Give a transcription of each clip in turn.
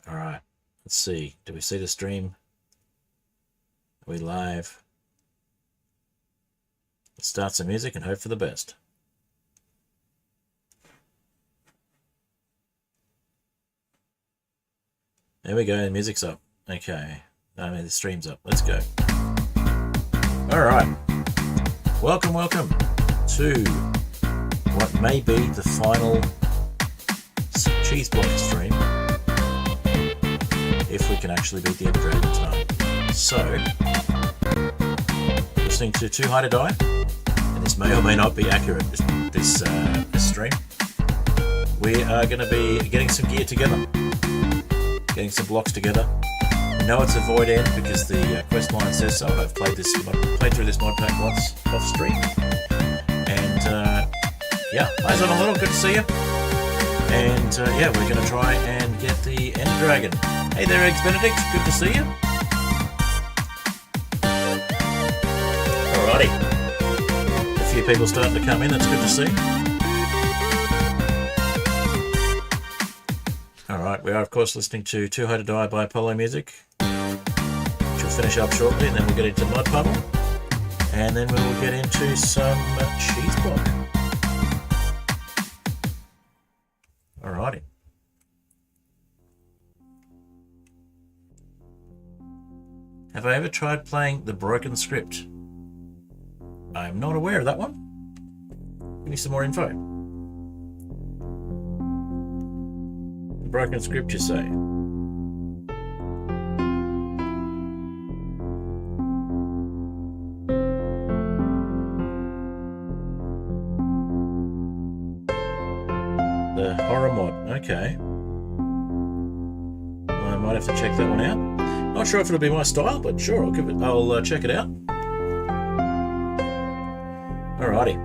Alright, let's see. Do we see the stream? Are we live? Let's start some music and hope for the best. There we go, the music's up. Okay. I mean, the stream's up. Let's go. Alright. Welcome to what may be the final Cheeseblock stream. If we can actually beat the Enderdragon tonight. So, listening to Too High to Die, and this may or may not be accurate, this stream. We are going to be getting some gear together, getting some blocks together. I know it's a void end because the quest line says so. I've played through this mod pack once off stream, and yeah, eyes on a little. Good to see you. And yeah, we're going to try and get the Enderdragon. Hey there, Eggs Benedict. Good to see you. Alrighty. A few people starting to come in. That's good to see. Alright, we are of course listening to Too High to Die by Apollo Music, which will finish up shortly, and then we'll get into Mud Puddle, and then we will get into some Cheeseblock. Alrighty. Have I ever tried playing the Broken Script? I'm not aware of that one. Give me some more info. The Broken Script, you say? The horror mod, okay. Well, I might have to check that one out. Not sure if it'll be my style, but sure, I'll check it out. Alrighty.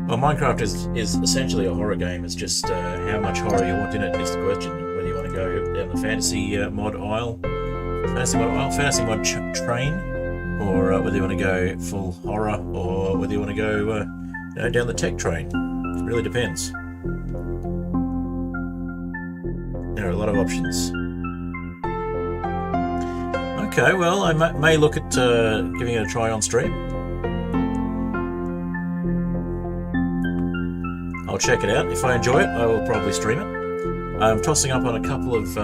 Well, Minecraft is essentially a horror game. It's just how much horror you want in it is the question. Whether you want to go down the fantasy mod aisle, fantasy mod train, or whether you want to go full horror, or whether you want to go down the tech train. It really depends. There are a lot of options. Okay, well, I may look at giving it a try on stream. I'll check it out. If I enjoy it, I will probably stream it. I'm tossing up on a couple of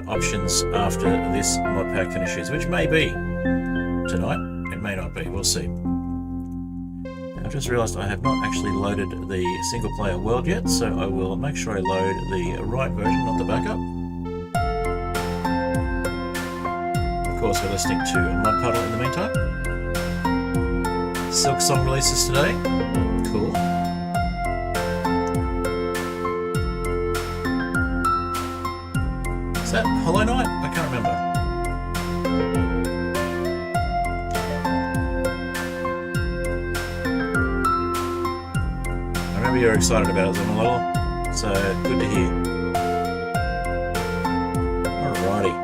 options after this mod pack finishes, which may be tonight. It may not be. We'll see. I've just realised I have not actually loaded the single player world yet, so I will make sure I load the right version, not the backup. Of course, we're listening to Mud Puddle in the meantime. Silk Song releases today. Cool. Is that Hollow Knight? I can't remember. I remember you're excited about it, Zamalola, so good to hear. Alrighty.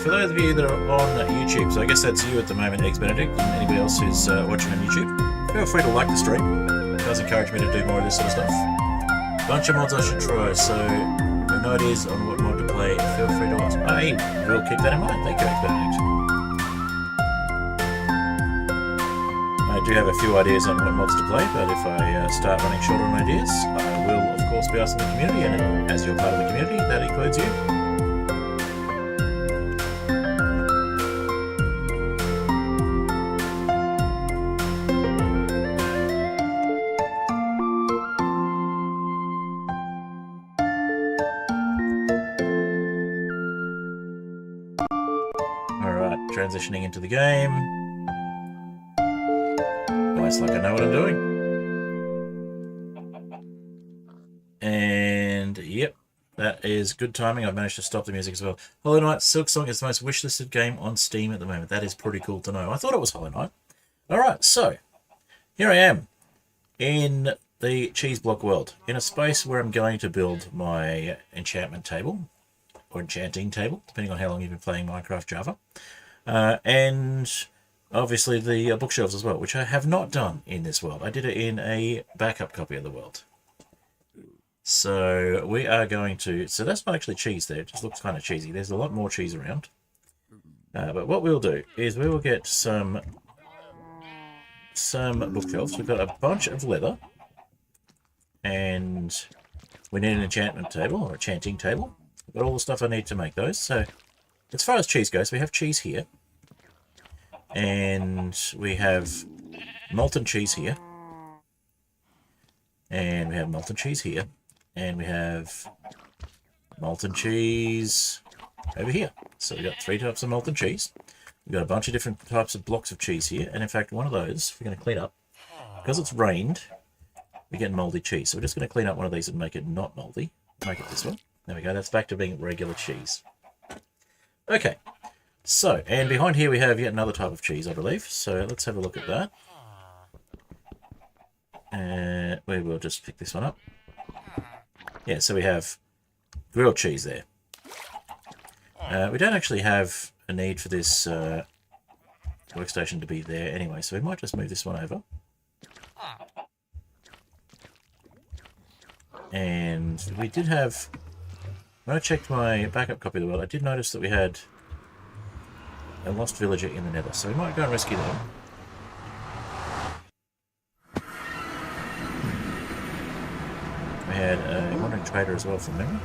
For those of you that are on YouTube, so I guess that's you at the moment, Eggs Benedict, and anybody else who's watching on YouTube, feel free to like the stream. It does encourage me to do more of this sort of stuff. Bunch of mods I should try, so if you have no ideas on what mod to play, feel free to ask. I will keep that in mind. Thank you, Eggs Benedict. I do have a few ideas on what mods to play, but if I start running short on ideas, I will, of course, be asking the community, and as you're part of the community, that includes you. Transitioning into the game. Almost like I know what I'm doing. And yep, that that is good timing. I've managed to stop the music as well. Hollow Knight Silksong is the most wishlisted game on Steam at the moment. That is pretty cool to know. I thought it was Hollow Knight. Alright, so here I am in the Cheeseblock world, in a space where I'm going to build my enchantment table, or enchanting table, depending on how long you've been playing Minecraft Java. And obviously the bookshelves as well, which I have not done in this world. I did it in a backup copy of the world. So we are going to... So that's not actually cheese there. It just looks kind of cheesy. There's a lot more cheese around. But what we'll do is we will get some bookshelves. We've got a bunch of leather. And we need an enchantment table, or enchanting table. I've got all the stuff I need to make those. So as far as cheese goes, we have cheese here. And we have molten cheese here. And we have molten cheese here. And we have molten cheese over here. So we've got 3 types of molten cheese. We've got a bunch of different types of blocks of cheese here. And in fact, one of those, we're going to clean up. Because it's rained, we get moldy cheese. So we're just going to clean up one of these and make it not moldy. Make it this one. There we go. That's back to being regular cheese. Okay. So, and behind here we have yet another type of cheese, I believe. So let's have a look at that. We will just pick this one up. Yeah, so we have grilled cheese there. We don't actually have a need for this workstation to be there anyway, so we might just move this one over. And we did have... When I checked my backup copy of the world, I did notice that we had a lost villager in the nether, so we might go and rescue them. We had a wandering trader as well from memory.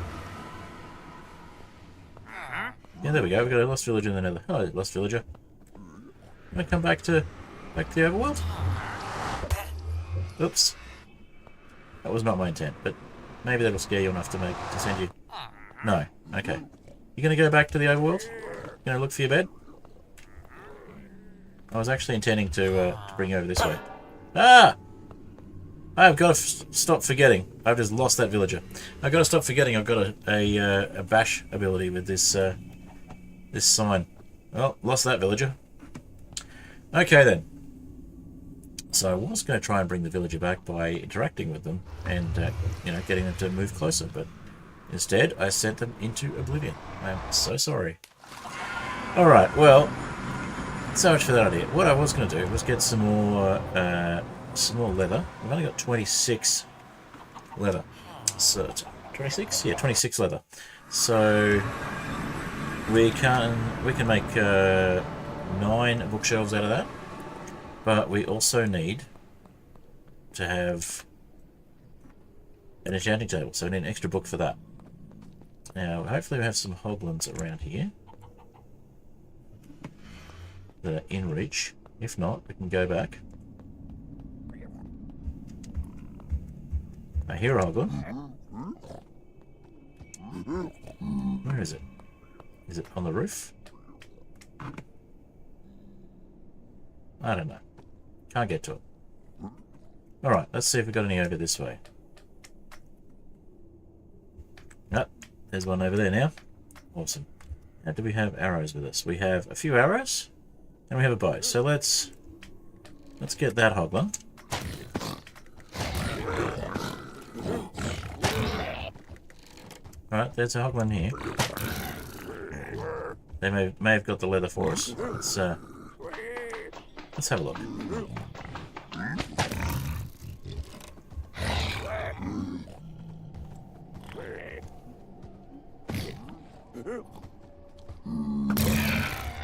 Yeah, there we go. We got a lost villager in the nether. Hello, lost villager. I'm gonna come back to the overworld. Oops. That was not my intent, but maybe that'll scare you enough to send you. No. Okay. You gonna go back to the overworld? Gonna look for your bed? I was actually intending to bring you over this way. Ah! I've got to stop forgetting. I've just lost that villager. I've got to stop forgetting I've got a bash ability with this this sign. Well, lost that villager. Okay then. So I was going to try and bring the villager back by interacting with them and you know, getting them to move closer, but instead I sent them into oblivion. I am so sorry. All right. Well, so much for that idea. What I was going to do was get some more leather. I've only got 26 leather. So 26? Yeah, 26 leather. So we can make 9 bookshelves out of that. But we also need to have an enchanting table, so we need an extra book for that. Now, hopefully we have some hoglins around here that are in reach. If not, we can go back. I hear a hoglin. Where is it? Is it on the roof? I don't know. Can't get to it. Alright, let's see if we've got any over this way. Yep, there's one over there now. Awesome. Now, do we have arrows with us? We have a few arrows, and we have a bow. So let's get that hoglin. Alright, there's a hoglin here. They may have got the leather for us. Let's have a look.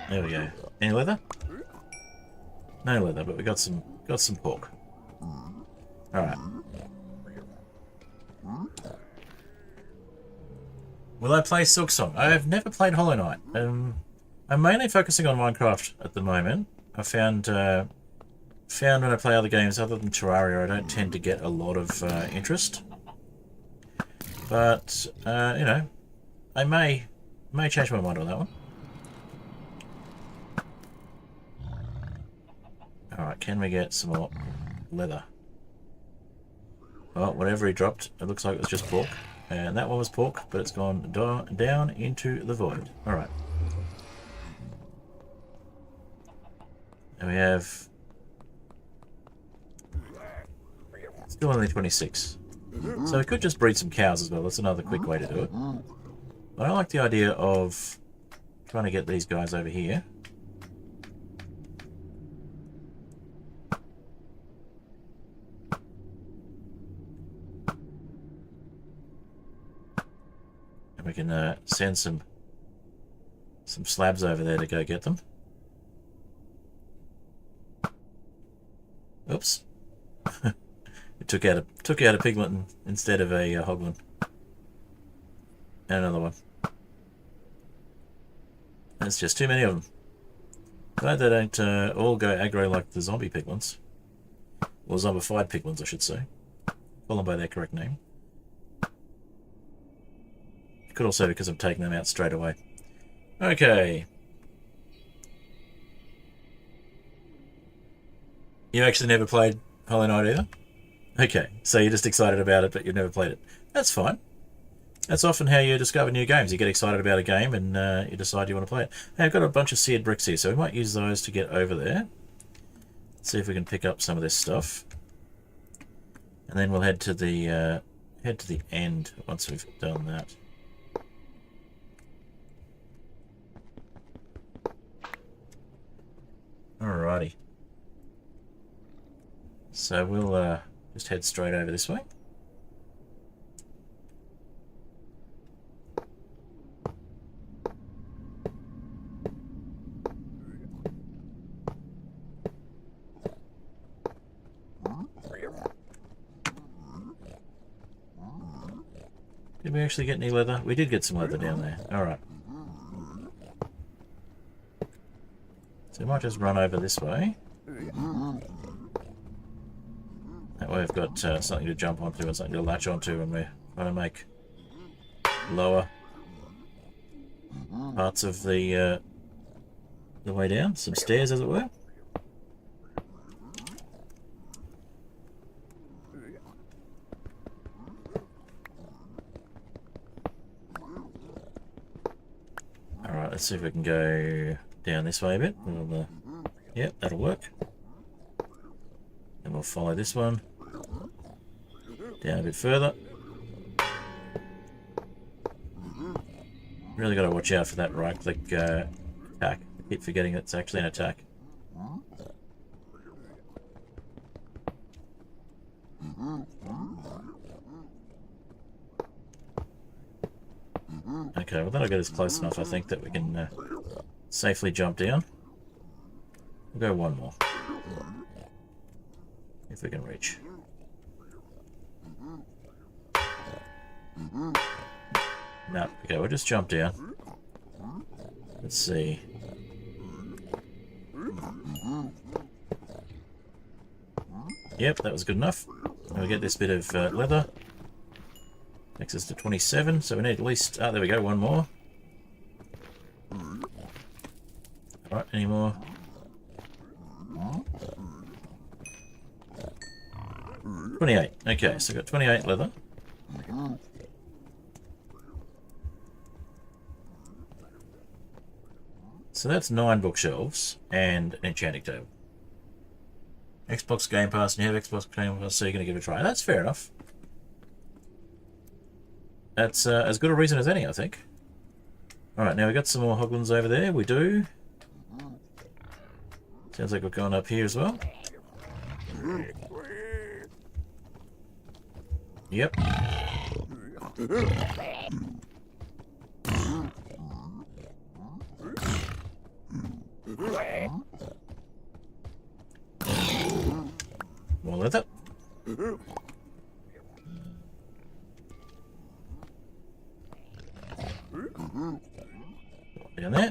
There we go. Any leather? No leather, but we got some pork. Alright. Will I play Silksong? I have never played Hollow Knight. I'm mainly focusing on Minecraft at the moment. I found when I play other games other than Terraria, I don't tend to get a lot of interest. But you know, I may change my mind on that one. All right, can we get some more leather? Well, whatever he dropped, it looks like it was just pork. And that one was pork, but it's gone down into the void. Alright. And we have... still only 26. So we could just breed some cows as well. That's another quick way to do it. But I like the idea of trying to get these guys over here. And we can send some slabs over there to go get them. Oops. It took out a piglet instead of a hoglin. And another one. There's just too many of them. Glad they don't all go aggro like the zombie piglins. Or zombified piglins, I should say. Call them by their correct name. Could also be because I'm taking them out straight away. Okay. You actually never played Hollow Knight either? Okay, so you're just excited about it, but you've never played it. That's fine. That's often how you discover new games. You get excited about a game and you decide you want to play it. Hey, I've got a bunch of seared bricks here, so we might use those to get over there. See if we can pick up some of this stuff. And then we'll head to the end once we've done that. Alrighty. So we'll just head straight over this way. Did we actually get any leather? We did get some leather down there. Alright. So we might just run over this way. That way we've got something to jump onto and something to latch onto when we're trying to make lower parts of the way down. Some stairs, as it were. Alright, let's see if we can go down this way a bit. We'll, yep, that'll work. And we'll follow this one down a bit further. Really got to watch out for that right click attack. I keep forgetting it's actually an attack. Okay, well that'll get us close enough, I think, that we can safely jump down. We'll go one more. If we can reach. No, okay, we'll just jump down. Let's see. Yep, that was good enough. And we get this bit of leather. Takes us to 27, so we need at least... oh, there we go, one more. Alright, any more? 28. Okay, so we've got 28 leather. So that's 9 bookshelves and an enchanting table. Xbox Game Pass, and you have Xbox Game Pass, so you're going to give it a try. That's fair enough. That's as good a reason as any, I think. Alright, now we've got some more hoglins over there. We do. Sounds like we're going up here as well. Yep. More leather. Down there.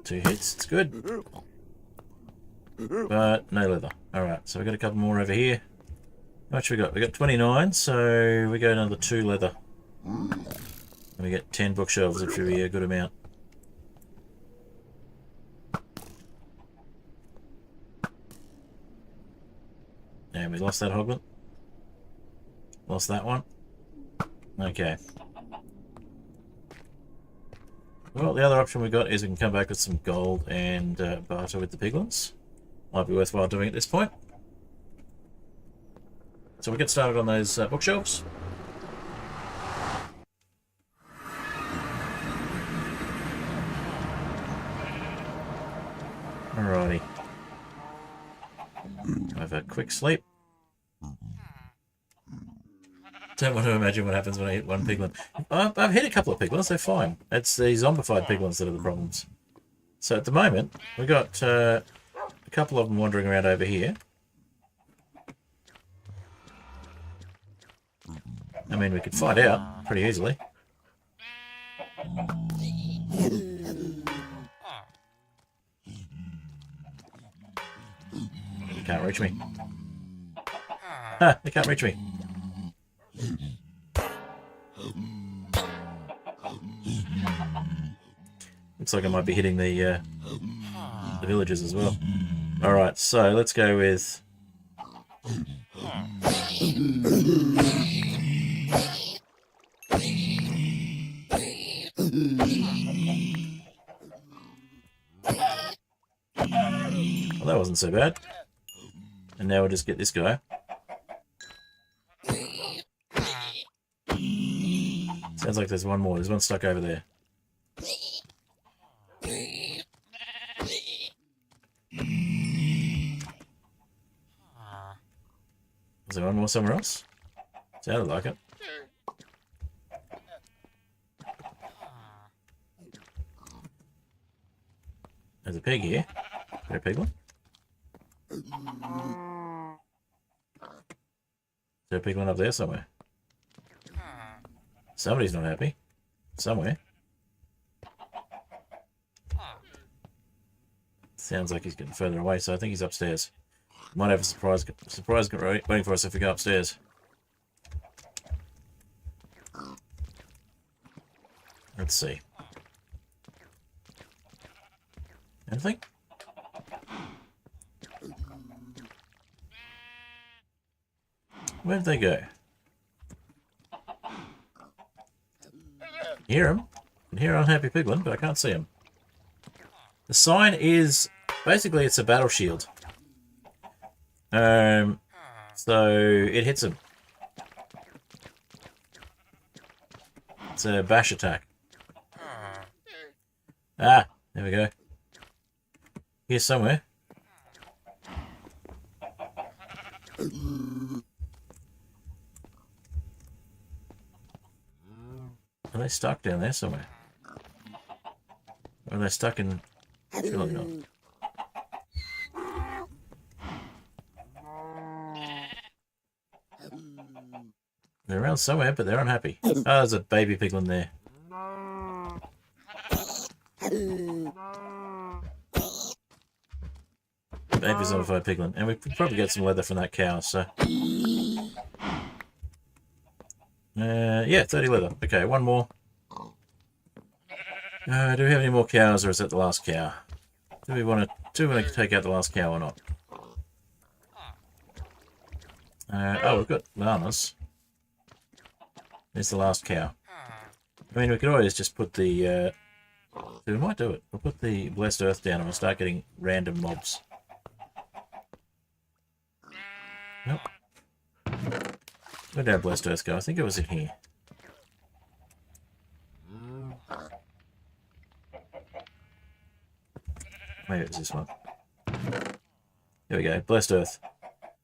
2 hits, it's good. But no leather. Alright, so we've got a couple more over here. How much we got? We got 29, so we go another 2 leather. And we get 10 bookshelves, which would be a good amount. And we lost that hoglin. Lost that one. Okay. Well, the other option we got is we can come back with some gold and barter with the piglins. Might be worthwhile doing at this point. So we'll get started on those bookshelves. Alrighty. Have a quick sleep. Don't want to imagine what happens when I hit one piglin. I've hit a couple of piglins, they're fine. It's the zombified piglins that are the problems. So at the moment, we've got a couple of them wandering around over here. I mean, we could find out pretty easily. They can't reach me. Ha! They can't reach me. Looks like I might be hitting the villagers as well. Alright, so let's go with... Well, that wasn't so bad. And now we'll just get this guy. Sounds like there's one more. There's one stuck over there. Is there one more somewhere else? Sounded like it. There's a pig here. Is there a piglin? Is there a piglin up there somewhere? Somebody's not happy. Somewhere. Sounds like he's getting further away, so I think he's upstairs. Might have a surprise waiting for us if we go upstairs. Let's see. Anything? Where did they go? Hear him. I can hear unhappy piglin, but I can't see him. The sign is basically it's a battle shield. So it hits him. It's a bash attack. Ah, there we go. Here somewhere. Are they stuck down there somewhere? Or are they stuck in... Surely not. They're around somewhere, but they're unhappy. Oh, there's a baby piglin there. Baby zombified piglin. And we could probably get some leather from that cow, so... yeah, 30 leather. Okay, one more. Do we have any more cows, or is that the last cow? Do we want to take out the last cow or not? Oh, we've got llamas. There's the last cow. I mean, we could always just put the... we might do it. We'll put the Blessed Earth down and we'll start getting random mobs. Nope. Where did our Blessed Earth go? I think it was in here. Maybe it was this one. Here we go. Blessed Earth.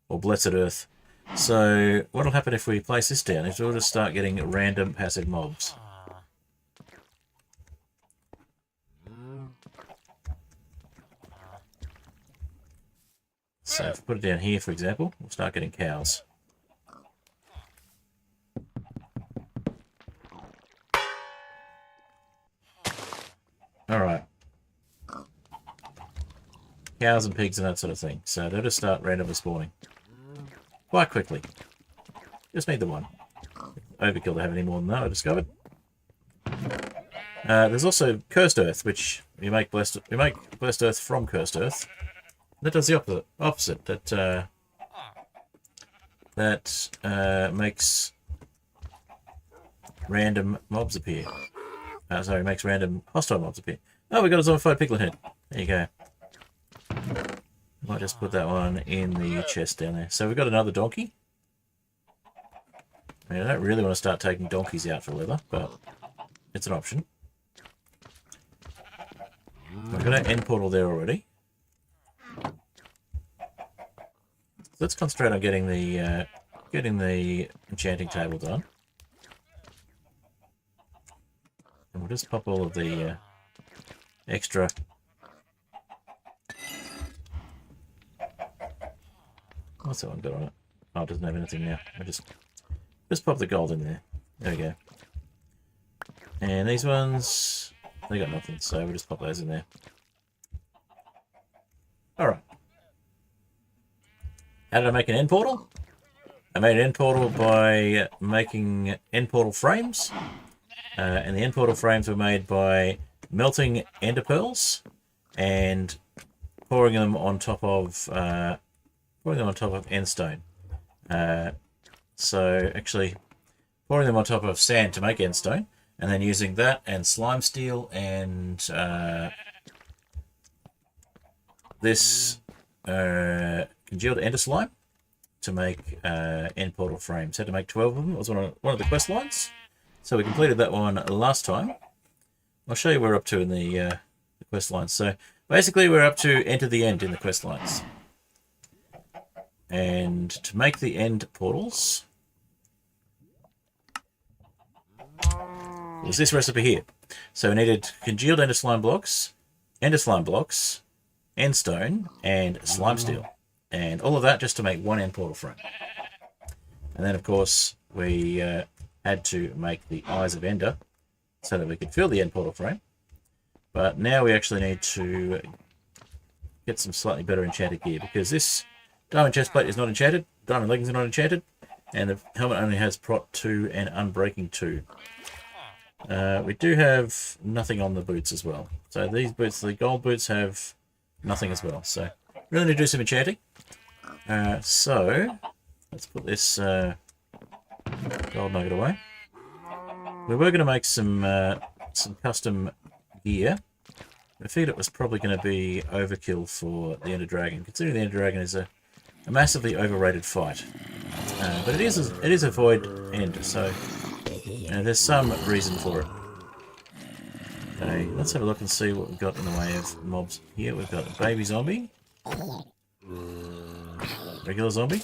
Or Blessed Earth. So, what'll happen if we place this down is we'll just start getting random passive mobs. So, if we put it down here, for example, we'll start getting cows. Alright. Cows and pigs and that sort of thing. So, they'll just start randomly spawning. Quite quickly. Just need the one. Overkill to have any more than that, I discovered. There's also Cursed Earth, which we make Blessed Earth from Cursed Earth. That does the opposite. That that makes random mobs appear. Sorry, makes random hostile mobs appear. Oh, we got a zombified piglet head. There you go. Might just put that one in the chest down there. So we've got another donkey. I mean, I don't really want to start taking donkeys out for leather, but it's an option. We've got an end portal there already. Let's concentrate on getting the enchanting table done. And we'll just pop all of the extra. What's that one got on it? Oh, it doesn't have anything now. We'll just pop the gold in there. There we go. And these ones, they got nothing, so we'll just pop those in there. Alright. How did I make an end portal? I made an end portal by making end portal frames. And the end portal frames were made by melting ender pearls and pouring them on top of end stone. So actually pouring them on top of sand to make end stone, and then using that and slime steel and this congealed ender slime to make end portal frames. Had to make 12 of them. It was one of the quest lines. So we completed that one last time. I'll show you where we're up to in the quest lines. So basically we're up to enter the end in the quest lines. And to make the end portals, was this recipe here. So we needed congealed ender slime blocks, end stone, and slime steel. And all of that just to make one end portal frame. And then of course we had to make the eyes of ender so that we could fill the end portal frame. But now we actually need to get some slightly better enchanted gear, because this diamond chestplate is not enchanted, diamond leggings are not enchanted, and the helmet only has prot 2 and unbreaking 2. We do have nothing on the boots as well. So these boots, the gold boots, have nothing as well. So really need to do some enchanting. So let's put this gold nugget away. We were going to make some custom gear. I figured it was probably going to be overkill for the Enderdragon, considering the Enderdragon is a massively overrated fight. But it is a void end, so there's some reason for it. Okay, let's have a look and see what we've got in the way of mobs here. We've got a baby zombie, regular zombie,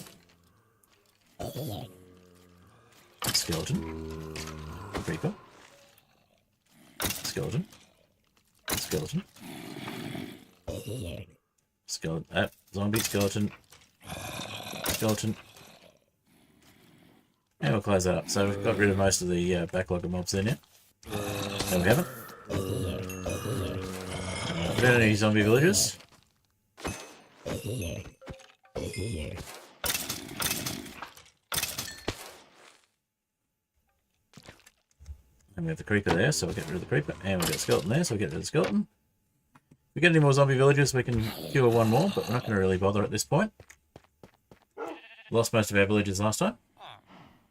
skeleton, creeper, skeleton, skeleton, skeleton, zombie, skeleton, skeleton. And we'll close that up. So we've got rid of most of the backlog of mobs there now. No, we haven't. We don't have any zombie villagers. And we have the creeper there, so we'll get rid of the creeper. And we've got a skeleton there, so we'll get rid of the skeleton. If we get any more zombie villagers, we can cure one more, but we're not going to really bother at this point. Lost most of our villagers last time.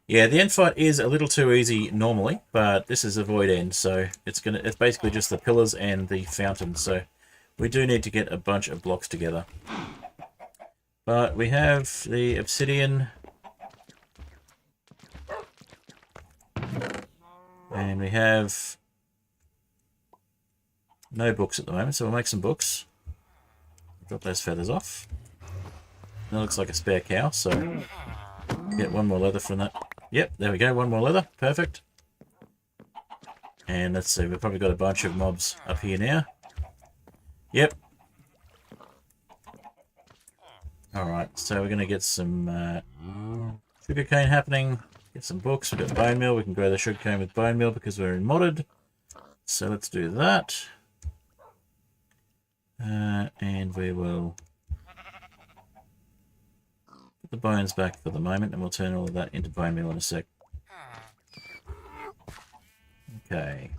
Yeah, the end fight is a little too easy normally, but this is a void end, so it's basically just the pillars and the fountain, so we do need to get a bunch of blocks together. But we have the obsidian, and we have no books at the moment, so we'll make some books. Drop those feathers off. That looks like a spare cow, so get one more leather from that. Yep, there we go, one more leather, perfect. And let's see, we've probably got a bunch of mobs up here now. Yep. Alright, so we're going to get some sugarcane happening, get some books, we've got bone meal, we can grow the sugarcane with bone meal because we're in modded. So let's do that. And we will put the bones back for the moment, and we'll turn all of that into bone meal in a sec. Okay.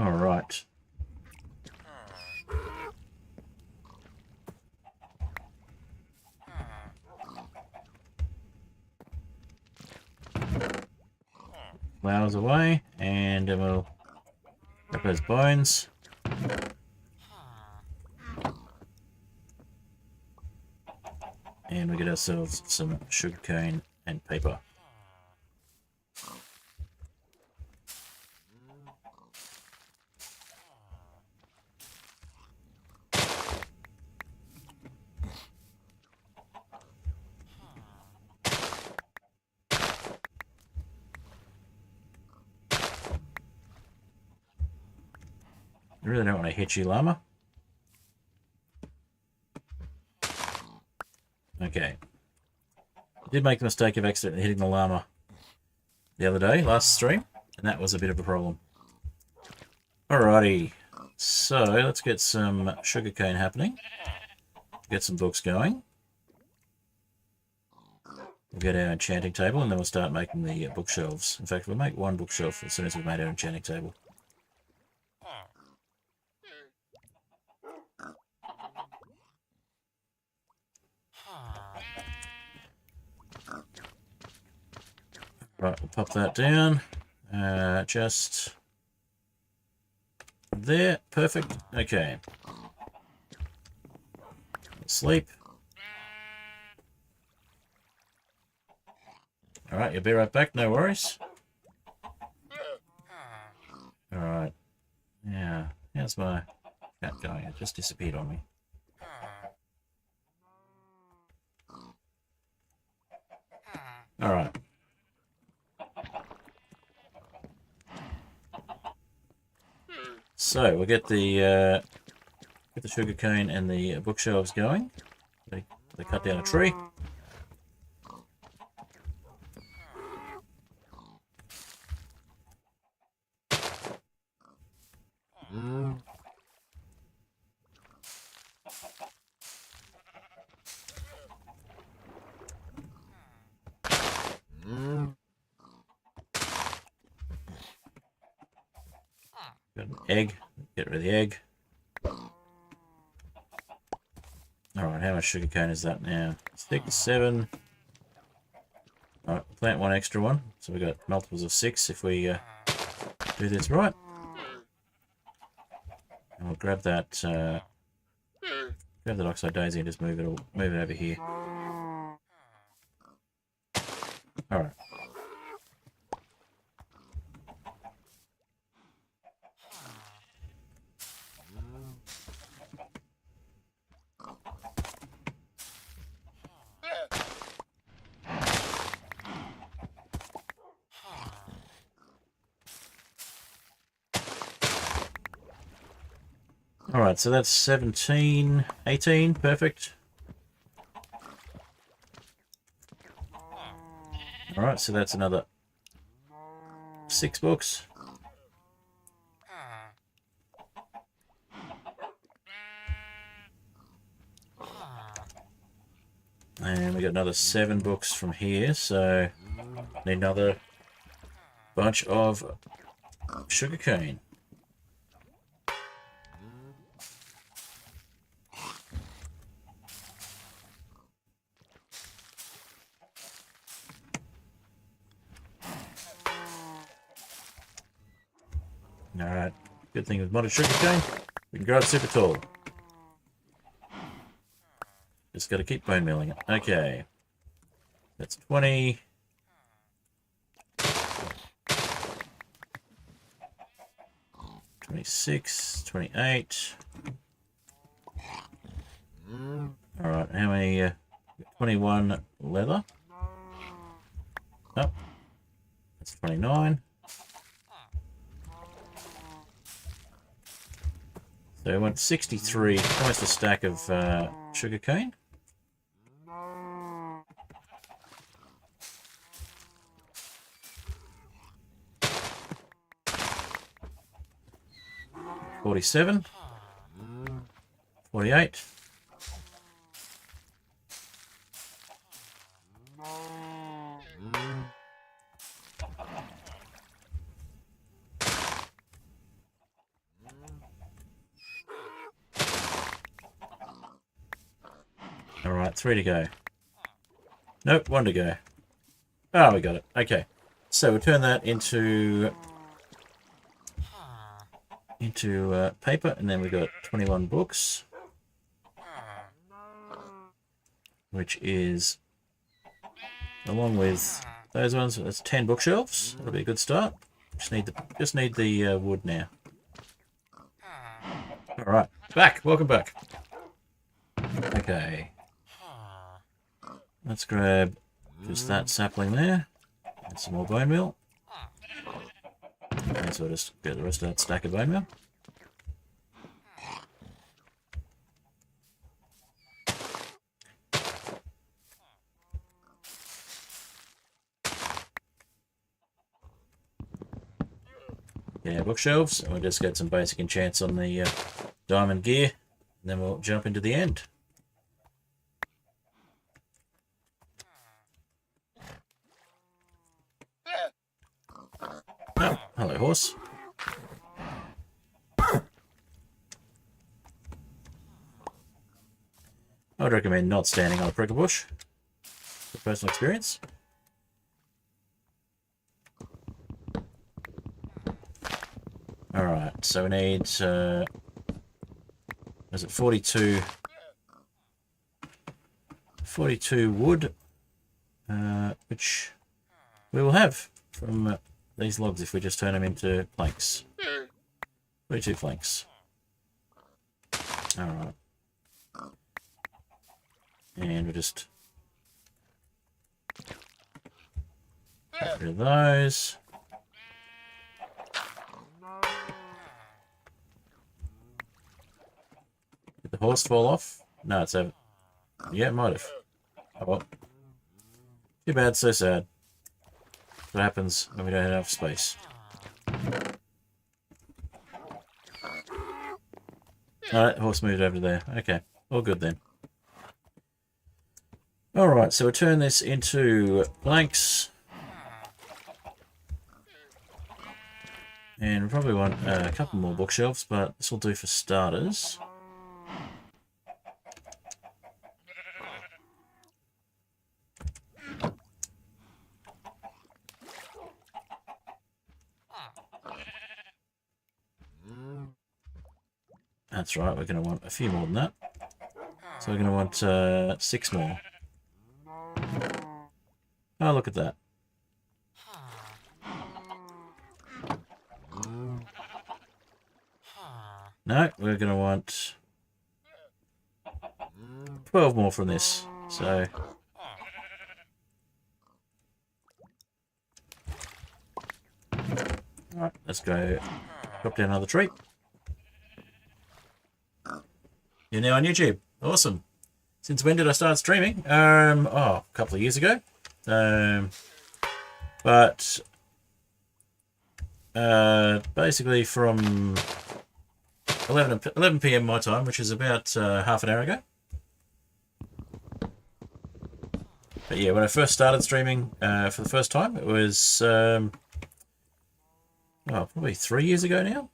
All right. Flowers away, and then we'll grab those bones. And we get ourselves some sugarcane and paper. I really don't want to hit you, llama. Okay. I did make the mistake of accidentally hitting the llama the other day, last stream, and that was a bit of a problem. Alrighty. So, let's get some sugarcane happening. Get some books going. We'll get our enchanting table, and then we'll start making the bookshelves. In fact, we'll make one bookshelf as soon as we've made our enchanting table. Right, we'll pop that down. Just there. Perfect. Okay. Sleep. Alright, you'll be right back, no worries. Alright. Yeah. How's my cat going? It just disappeared on me. Alright. So we'll get the sugarcane and the bookshelves going. They cut down a tree. Got an egg. Get rid of the egg. Alright, how much sugarcane is that now? 6, 7. Alright, plant one extra one. So we've got multiples of 6 if we do this right. And we'll grab that oxide daisy and just move it over here. Alright. Alright, so that's 17, 18, perfect. Alright, so that's another 6 books. And we got another 7 books from here, so need another bunch of sugarcane. Alright, good thing with modded sugarcane, we can grow it super tall. Just got to keep bone milling it. Okay, that's 20. 26, 28. Alright, how many? 21 leather. Oh, that's 29. So we want 63, almost a stack of sugarcane. $47, 48. Alright, 3 to go. Nope, 1 to go. Oh, we got it. Okay. So we'll turn that into paper, and then we've got 21 books, which is, along with those ones, that's 10 bookshelves. That'll be a good start. Just need the wood now. All right, back. Welcome back. Okay. Let's grab just that sapling there, and some more bone meal. Okay, so I'll just get the rest of that stack of bone meal. Yeah, bookshelves, and we'll just get some basic enchants on the diamond gear, and then we'll jump into the end. Oh, hello, horse. I would recommend not standing on a prickle bush for personal experience. Alright, so we need, is it 42 wood, which we will have from these logs if we just turn them into planks. 42 planks. Alright. And we'll just get rid of those. Did the horse fall off? No, it's over. Yeah, it might have. Oh well. Too bad, so sad. What happens when we don't have enough space? Alright, horse moved over there. Okay, all good then. Alright, so we'll turn this into planks. And we probably want a couple more bookshelves, but this will do for starters. That's right, we're going to want a few more than that. So we're going to want 6 more. Oh, look at that. No, we're going to want 12 more from this. So alright, let's go drop down another tree. You're now on YouTube. Awesome. Since when did I start streaming? A couple of years ago. But basically from 11 PM my time, which is about half an hour ago. But yeah, when I first started streaming for the first time, it was probably 3 years ago now.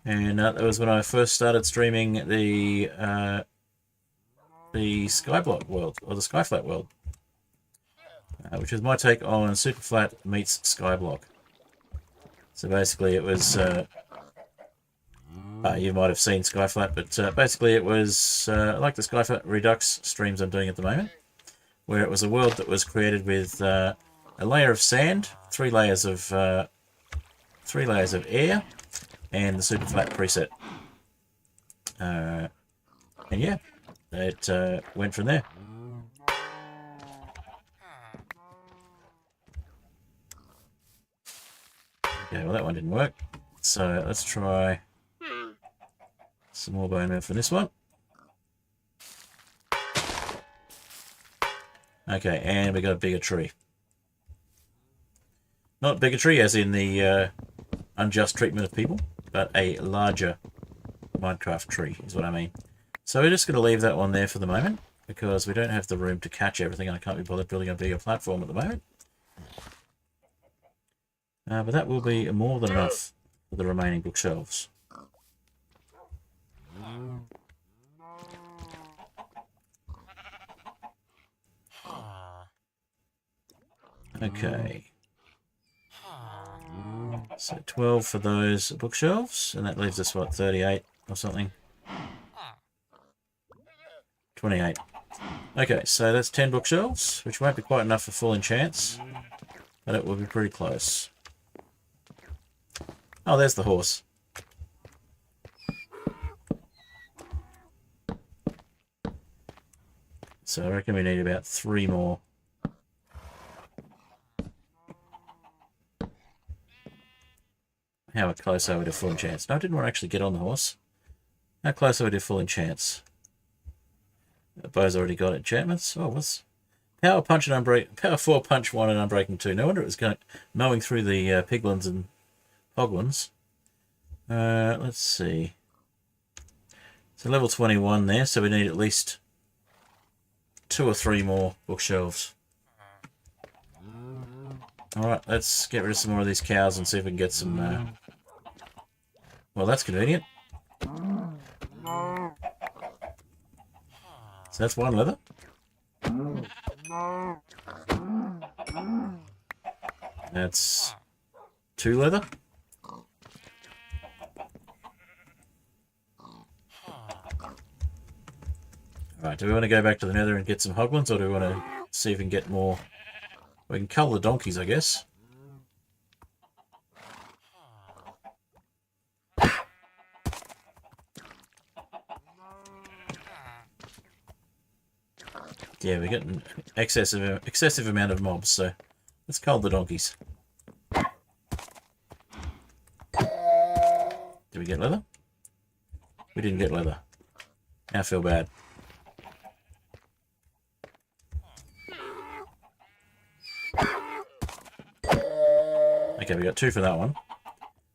And that was when I first started streaming the Skyblock world, or the Skyflat world, which is my take on Superflat meets Skyblock. So basically it was, you might have seen Skyflat, but basically it was like the Skyflat Redux streams I'm doing at the moment, where it was a world that was created with a layer of sand, 3 layers of air, and the Superflat preset. And yeah, it went from there. Okay, well that one didn't work. So let's try some more bone meal for this one. Okay, and we got a bigger tree. Not bigotry as in the unjust treatment of people, but a larger Minecraft tree is what I mean. So we're just going to leave that one there for the moment, because we don't have the room to catch everything, and I can't be bothered building a bigger platform at the moment. But that will be more than enough for the remaining bookshelves. Okay. So 12 for those bookshelves, and that leaves us, what, 38 or something? 28. Okay, so that's 10 bookshelves, which won't be quite enough for full enchants, but it will be pretty close. Oh, there's the horse. So I reckon we need about 3 more. How close are we to full enchants? No, I didn't want to actually get on the horse. How close are we to full enchants? The bow's already got enchantments. Oh, what's Power Punch and Unbreak? Power 4 Punch 1 and Unbreaking 2. No wonder it was going mowing through the piglins and hoglins. Let's see. So level 21 there, so we need at least 2 or 3 more bookshelves. Alright, let's get rid of some more of these cows and see if we can get some... Well, that's convenient. So that's 1 leather. That's 2 leather. Alright, do we want to go back to the nether and get some hoglins, or do we want to see if we can get more? We can cull the donkeys, I guess. Yeah, we're getting excessive amount of mobs, so let's cull the donkeys. Did we get leather? We didn't get leather. I feel bad. Okay, we got 2 for that one.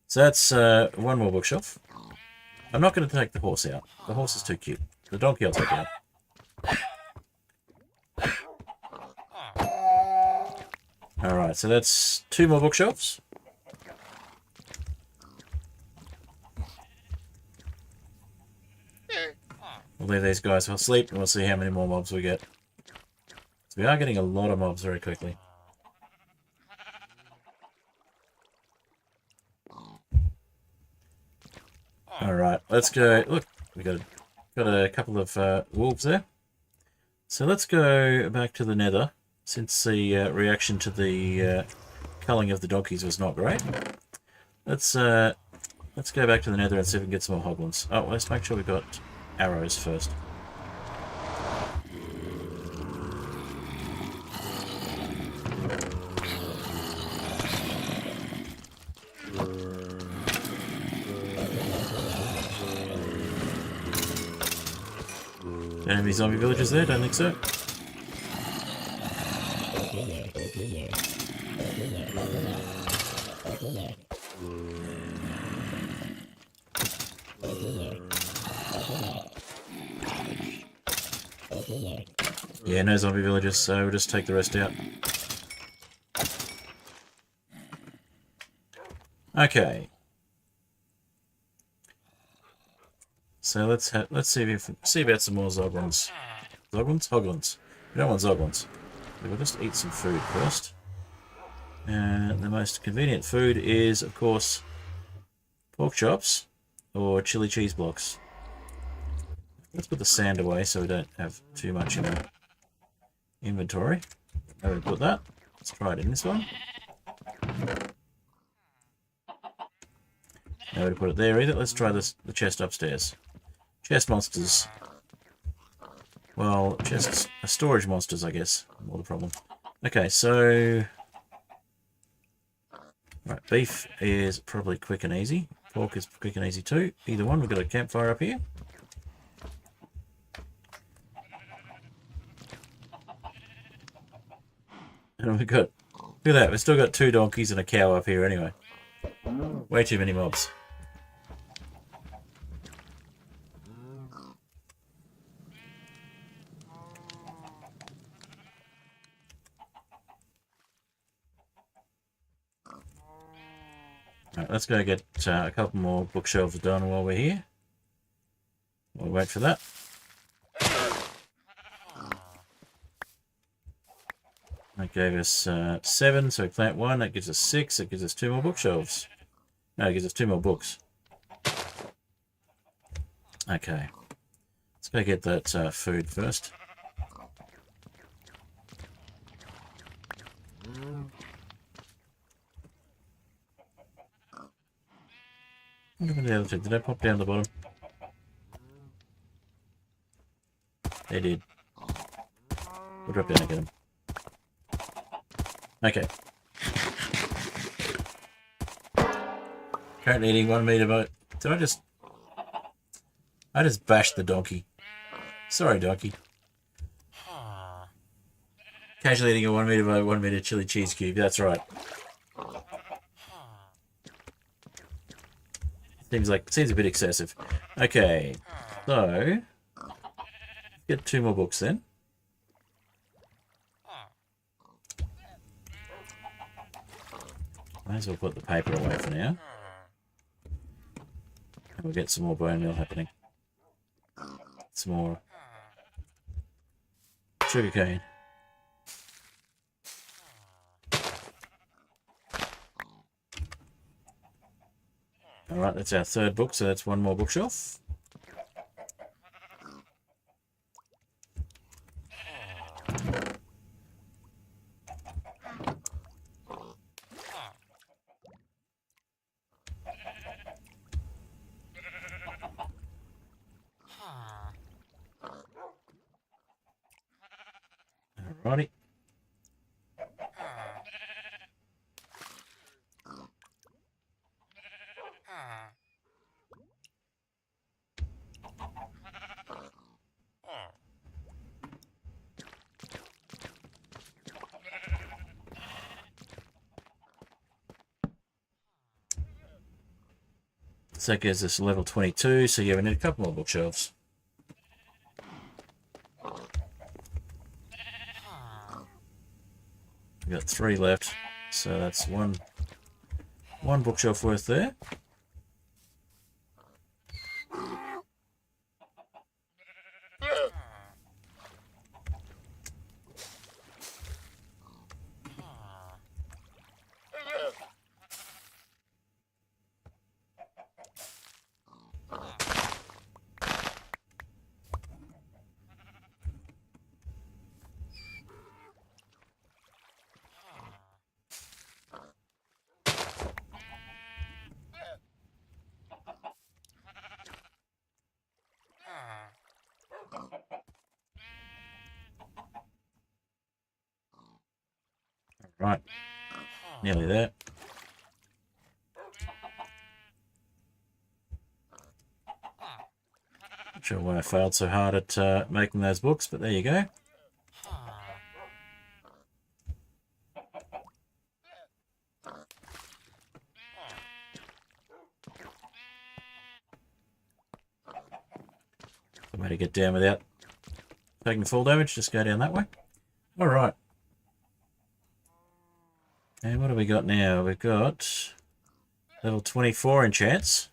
So that's 1 more bookshelf. I'm not going to take the horse out. The horse is too cute. The donkey I'll take out. Alright, so that's 2 more bookshelves. We'll leave these guys for sleep and we'll see how many more mobs we get. So we are getting a lot of mobs very quickly. Alright, let's go. Look, we got a couple of wolves there. So let's go back to the nether, since the reaction to the culling of the donkeys was not great. Let's go back to the nether and see if we can get some more hoglins. Oh, let's make sure we got arrows first. Enemy zombie villagers there? Don't think so. Yeah, no zombie villagers, so we'll just take the rest out. Okay. So let's see about some more zoglins. Zoglins? Hoglins. We don't want zoglins. We'll just eat some food first. And the most convenient food is, of course, pork chops or chili cheese blocks. Let's put the sand away so we don't have too much in our inventory. How do we put that? Let's try it in this one. No way to put it there either. Let's try the chest upstairs. Chest monsters. Well, chests are storage monsters, I guess. More the problem. Okay, so... Right, beef is probably quick and easy. Pork is quick and easy too. Either one. We've got a campfire up here. And we've got... Look at that. We've still got 2 donkeys and a cow up here anyway. Way too many mobs. Right, let's go get a couple more bookshelves done while we're here. We'll wait for that. That gave us 7, so we plant 1. That gives us 6. That gives us 2 more bookshelves. No, it gives us 2 more books. Okay. Let's go get that food first. What happened to the other two? Did they pop down the bottom? They did. We'll drop down and get them. Okay. Currently eating 1 meter boat. Did I just bashed the donkey. Sorry, donkey. Casually eating a 1 meter boat, 1 meter chili cheese cube. That's right. Seems a bit excessive. Okay, so get 2 more books then. Might as well put the paper away for now. And we'll get some more bone meal happening. Some more sugarcane. Alright, that's our 3rd book, so that's 1 more bookshelf. Alrighty. So that gives us level 22, so yeah, we need a couple more bookshelves. We've got 3 left, so that's one bookshelf worth there. Right, nearly there. Not sure why I failed so hard at making those books, but there you go. I made to get down without taking full damage, just go down that way. Alright. And what have we got now? We've got level 24 enchants.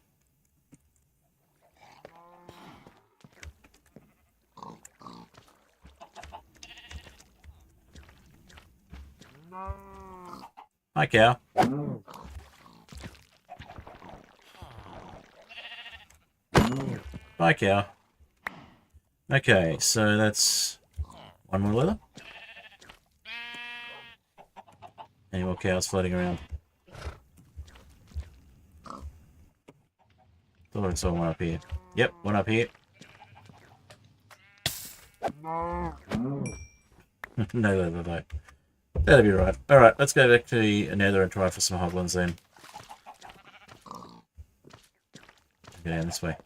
Hi, cow. Bye, cow. Okay, so that's 1 more leather. Any more cows floating around? Thought I saw one up here. Yep, one up here. No leather though. That'll be right. Alright, let's go back to the nether and try for some hoglins then. Go down this way.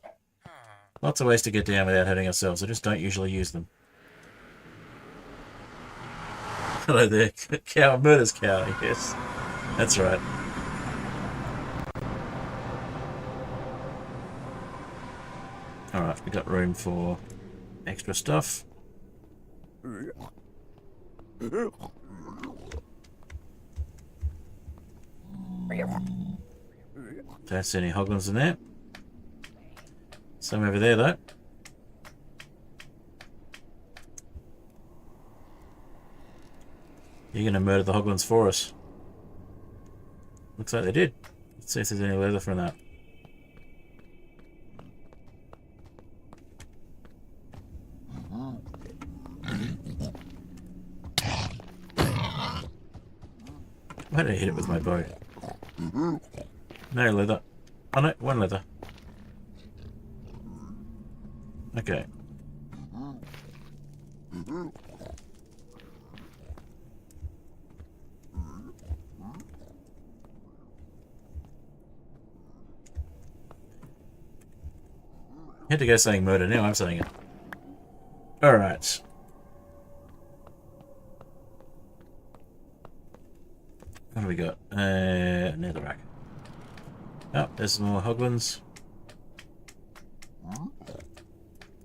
Lots of ways to get down without hurting ourselves. I just don't usually use them. Hello there, cow. Murder's cow, yes. That's right. Alright, we got room for extra stuff. Don't see any hoglins in there. Some over there though. You're going to murder the hoglins for us. Looks like they did. Let's see if there's any leather from that. Why did I hit it with my bow? No leather. Oh no, one leather. Okay. You had to go saying murder, now I'm saying it. Alright. What do we got? Enderdragon. Oh, there's some more hoglins.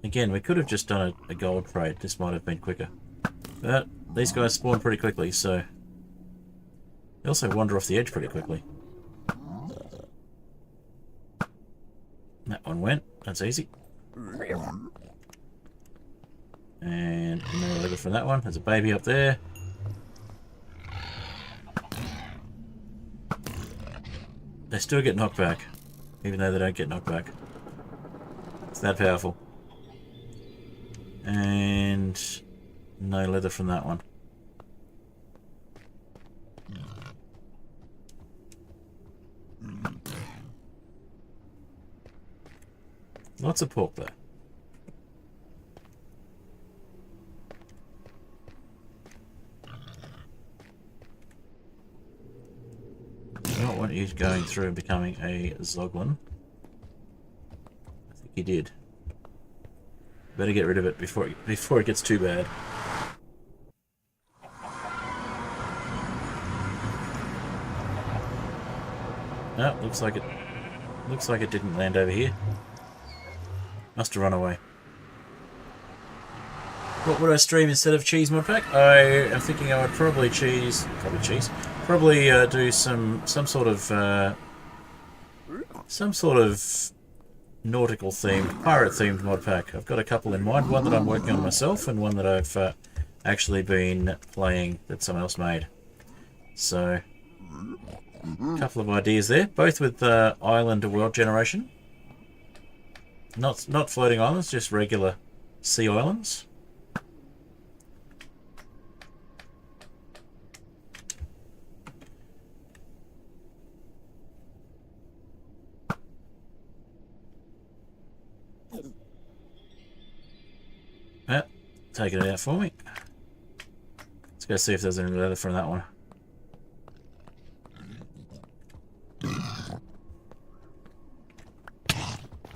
Again, we could have just done a gold trade. This might have been quicker. But these guys spawn pretty quickly, so... They also wander off the edge pretty quickly. That one went. That's easy. And no leather from that one. There's a baby up there. They still get knocked back, even though they don't get knocked back. It's that powerful. And no leather from that one. Lots of pork though. I don't want you going through and becoming a zoglin. I think he did. Better get rid of it before it gets too bad. Oh, looks like it didn't land over here. Must have run away. What would I stream instead of cheese modpack? I am thinking I would probably do some sort of nautical themed, pirate themed modpack. I've got a couple in mind. One that I'm working on myself, and one that I've actually been playing that someone else made. So, a couple of ideas there, both with island or world generation. Not floating islands, just regular sea islands. Ah, taking it out for me. Let's go see if there's any leather from that one.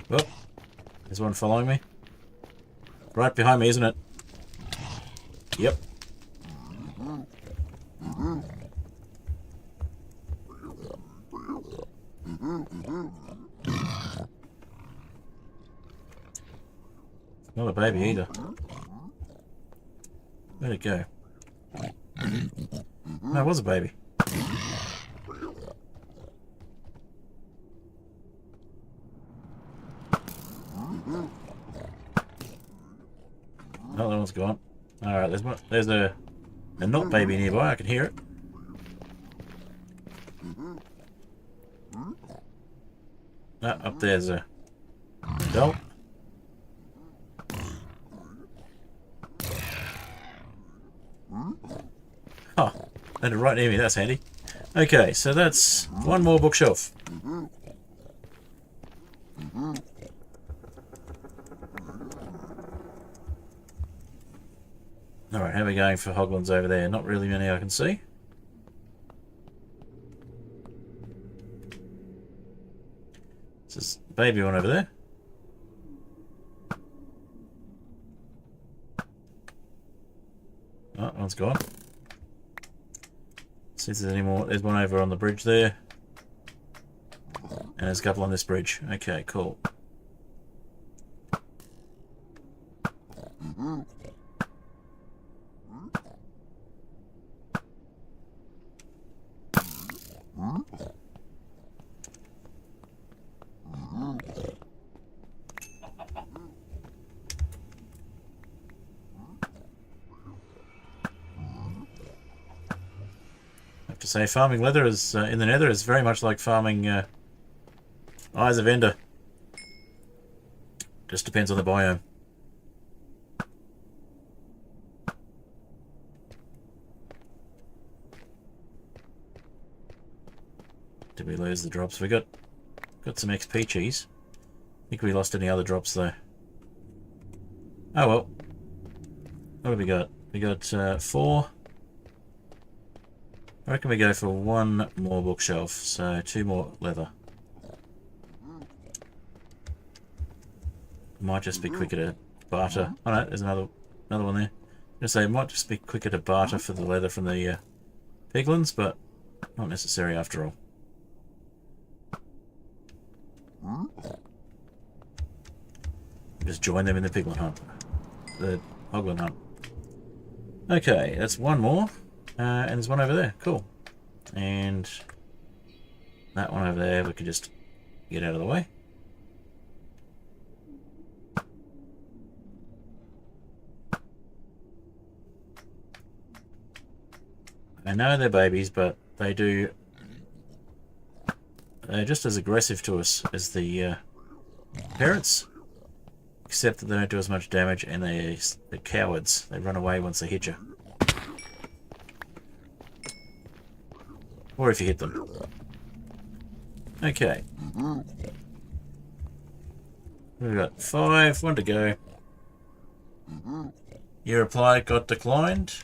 Oh, there's one following me. Right behind me, isn't it? Yep. Not a baby either. Where'd it go? No, it was a baby. Oh, that one's gone. Alright, there's a not baby nearby, I can hear it. Ah, up there's a adult. Oh, landed right near me, that's handy. Okay, so that's one more bookshelf. Alright, how are we going for hoglins over there? Not really many I can see. There's a baby one over there. Oh, one's gone. See if there's any more. There's one over on the bridge there. And there's a couple on this bridge. Okay, cool. to say, farming leather is in the Nether is very much like farming Eyes of Ender. Just depends on the biome. Did we lose the drops? We got some XP cheese. I think we lost any other drops though. Oh well. What have we got? We got 4. I reckon we go for 1 more bookshelf, so 2 more leather. Might just be quicker to barter. Oh no, there's another one there. I'm gonna say it might just be quicker to barter for the leather from the piglins, but not necessary after all. Just join them in the piglin hunt. The hoglin hunt. Okay, that's 1 more. And there's 1 over there. Cool. And that one over there we can just get out of the way. I know they're babies, but they're just as aggressive to us as the parents, except that they don't do as much damage, and they're cowards. They run away once they hit you. Or if you hit them. Okay. We've got 5, 1 to go. Your reply got declined.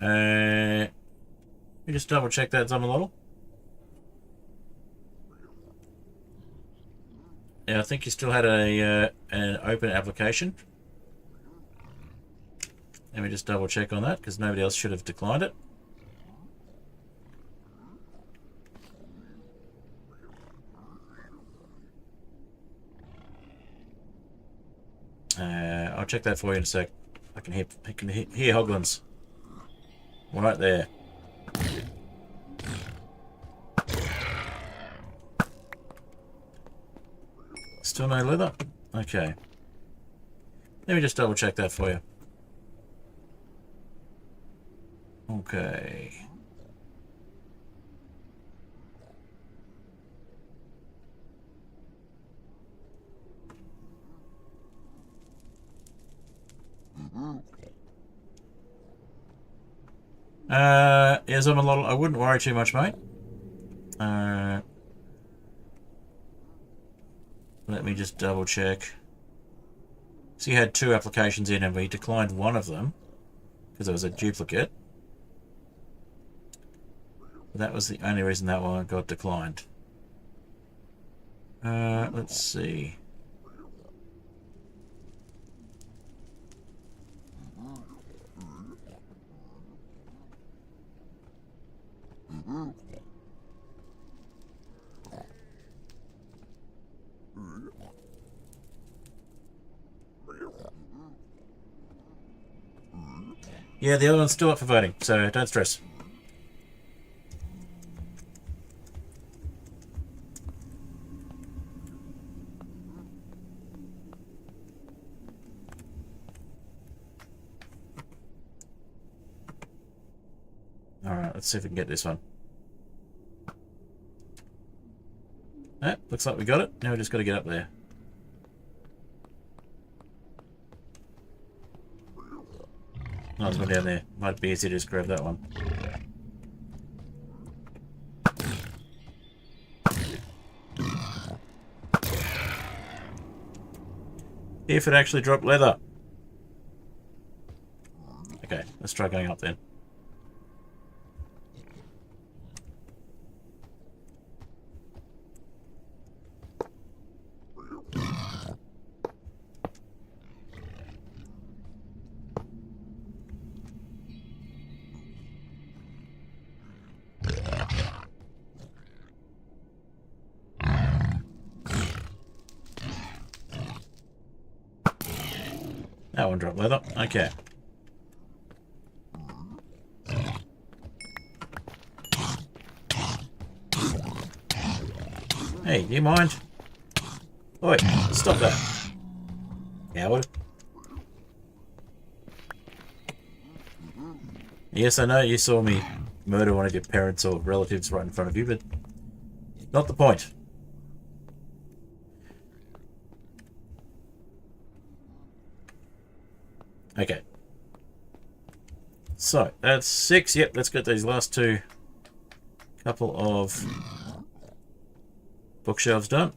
You just double check that, Zamalotl. Yeah, I think you still had an open application. Let me just double check on that, because nobody else should have declined it. I'll check that for you in a sec. I can hear hoglins. Right there. Still no leather? Okay. Let me just double check that for you. Okay. Yes, I'm a lot. I wouldn't worry too much, mate. Let me just double check. So you had 2 applications in, and we declined 1 of them because it was a duplicate. That was the only reason that one got declined. Let's see. Yeah, the other one's still up for voting, so don't stress. Alright, let's see if we can get this one. Ah, looks like we got it. Now we just got to get up there. Oh, there's one down there. Might be easy to just grab that one. If it actually dropped leather. Okay, let's try going up then. That one dropped leather. Okay. Hey, do you mind? Oi, stop that. Coward. Yes, I know you saw me murder one of your parents or relatives right in front of you, but not the point. Okay. So, that's 6. Yep, let's get these last 2 couple of bookshelves done.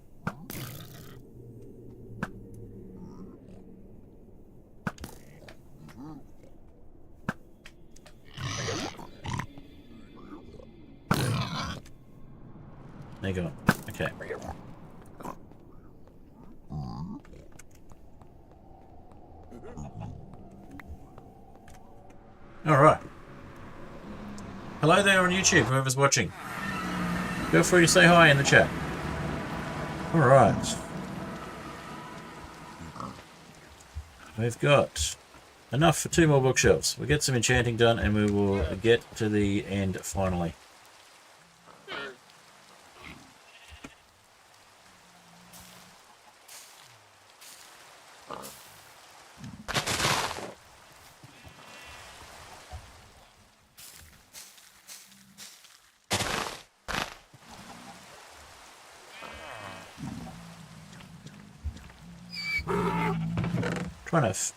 There you go. Okay. Alright. Hello there on YouTube, whoever's watching. Feel free to say hi in the chat. Alright. We've got enough for 2 more bookshelves. We'll get some enchanting done and we will get to the end finally.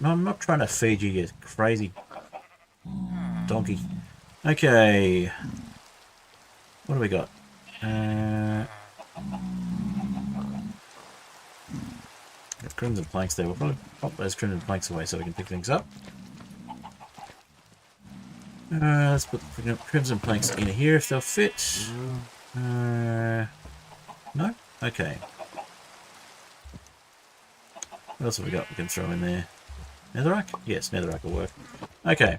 No, I'm not trying to feed you, you crazy donkey. Okay. What do we got? Got crimson planks there. We'll probably pop those crimson planks away so we can pick things up. Let's put the crimson planks in here if they'll fit. No? Okay. What else have we got we can throw in there? Netherrack? Yes, netherrack will work. Okay.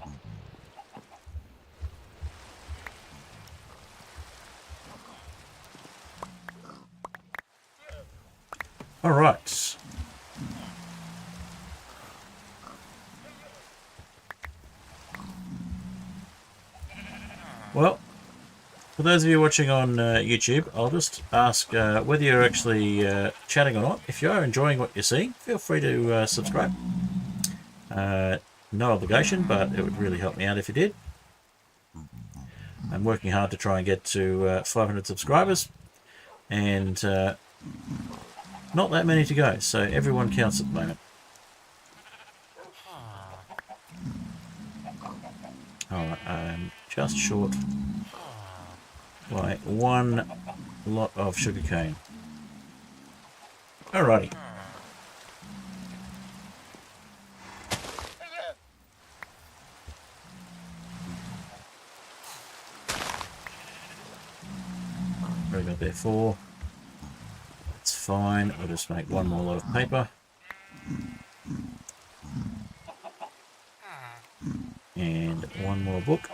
Alright. Well, for those of you watching on YouTube, I'll just ask whether you're actually chatting or not. If you are enjoying what you're seeing, feel free to subscribe. No obligation, but it would really help me out if you did. I'm working hard to try and get to 500 subscribers, and not that many to go, so everyone counts at the moment. Alright, I'm just short by 1 lot of sugarcane. Alrighty. What have we got there? 4. That's fine. I'll just make 1 more load of paper. And 1 more book.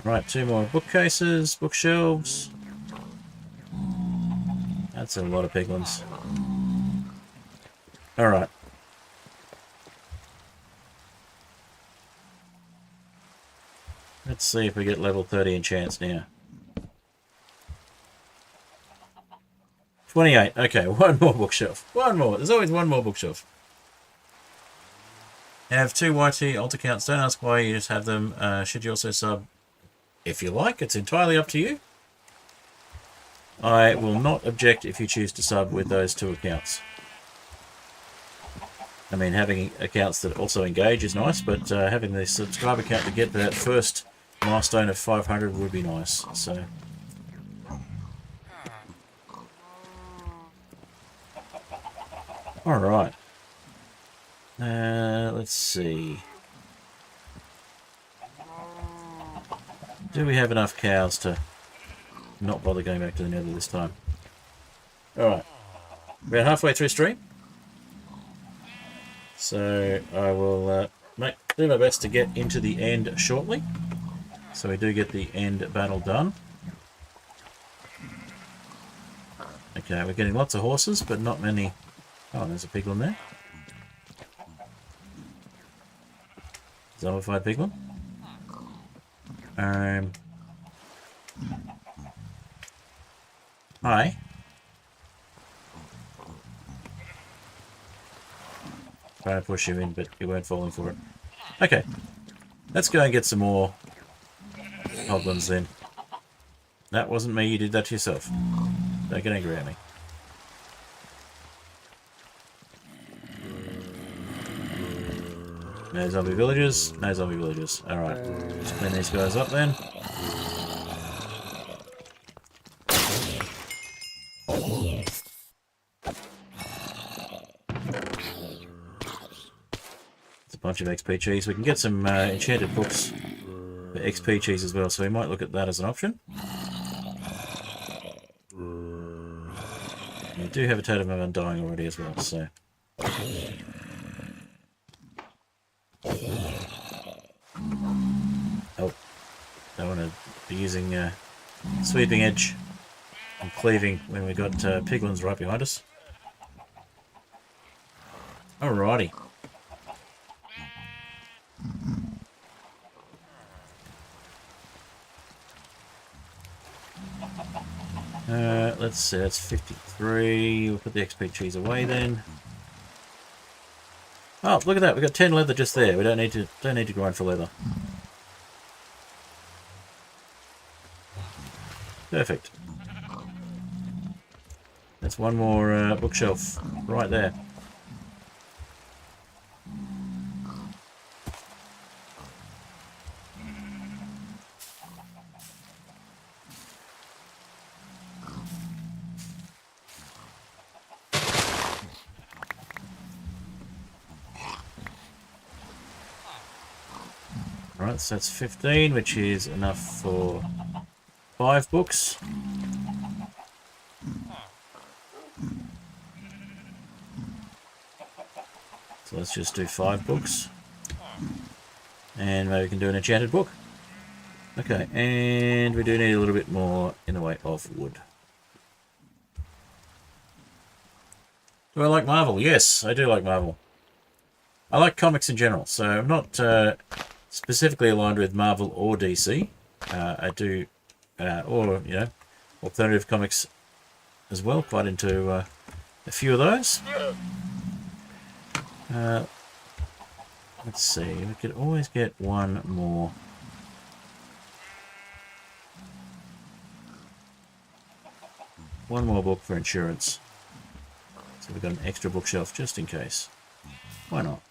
Right, 2 more bookcases, bookshelves. That's a lot of piglins. Alright. Let's see if we get level 30 enchants now. 28. Okay, 1 more bookshelf. 1 more. There's always 1 more bookshelf. Have 2 YT alt accounts. Don't ask why, you just have them. Should you also sub? If you like, it's entirely up to you. I will not object if you choose to sub with those 2 accounts. I mean, having accounts that also engage is nice, but having the subscribe account to get that first milestone of 500 would be nice. So, all right. Let's see. Do we have enough cows to not bother going back to the nether this time? Alright. About halfway through stream. So I will do my best to get into the end shortly. So we do get the end battle done. Okay, we're getting lots of horses, but not many. Oh, there's a piglin there. Zombified piglin. Hi. Trying to push you in, but you weren't falling for it. Okay. Let's go and get some more hoglins then. That wasn't me, you did that to yourself. Don't get angry at me. No zombie villagers, no zombie villagers. Alright, just clean these guys up then. It's a bunch of XP cheese. We can get some enchanted books for XP cheese as well, so we might look at that as an option. We do have a totem of undying already as well, so... Oh, don't want to be using sweeping edge and cleaving when we got piglins right behind us. Alrighty. Let's see, that's 53. We'll put the XP cheese away then. Oh, look at that! We've got 10 leather just there. We don't need to grind for leather. Perfect. That's one more bookshelf right there. Alright, so that's 15, which is enough for 5 books. So let's just do 5 books. And maybe we can do an enchanted book. Okay, and we do need a little bit more in the way of wood. Do I like Marvel? Yes, I do like Marvel. I like comics in general, so I'm not specifically aligned with Marvel or DC. I do, or, you know, alternative comics as well. Quite into a few of those. Let's see, we could always get one more. One more book for insurance. So we've got an extra bookshelf just in case. Why not?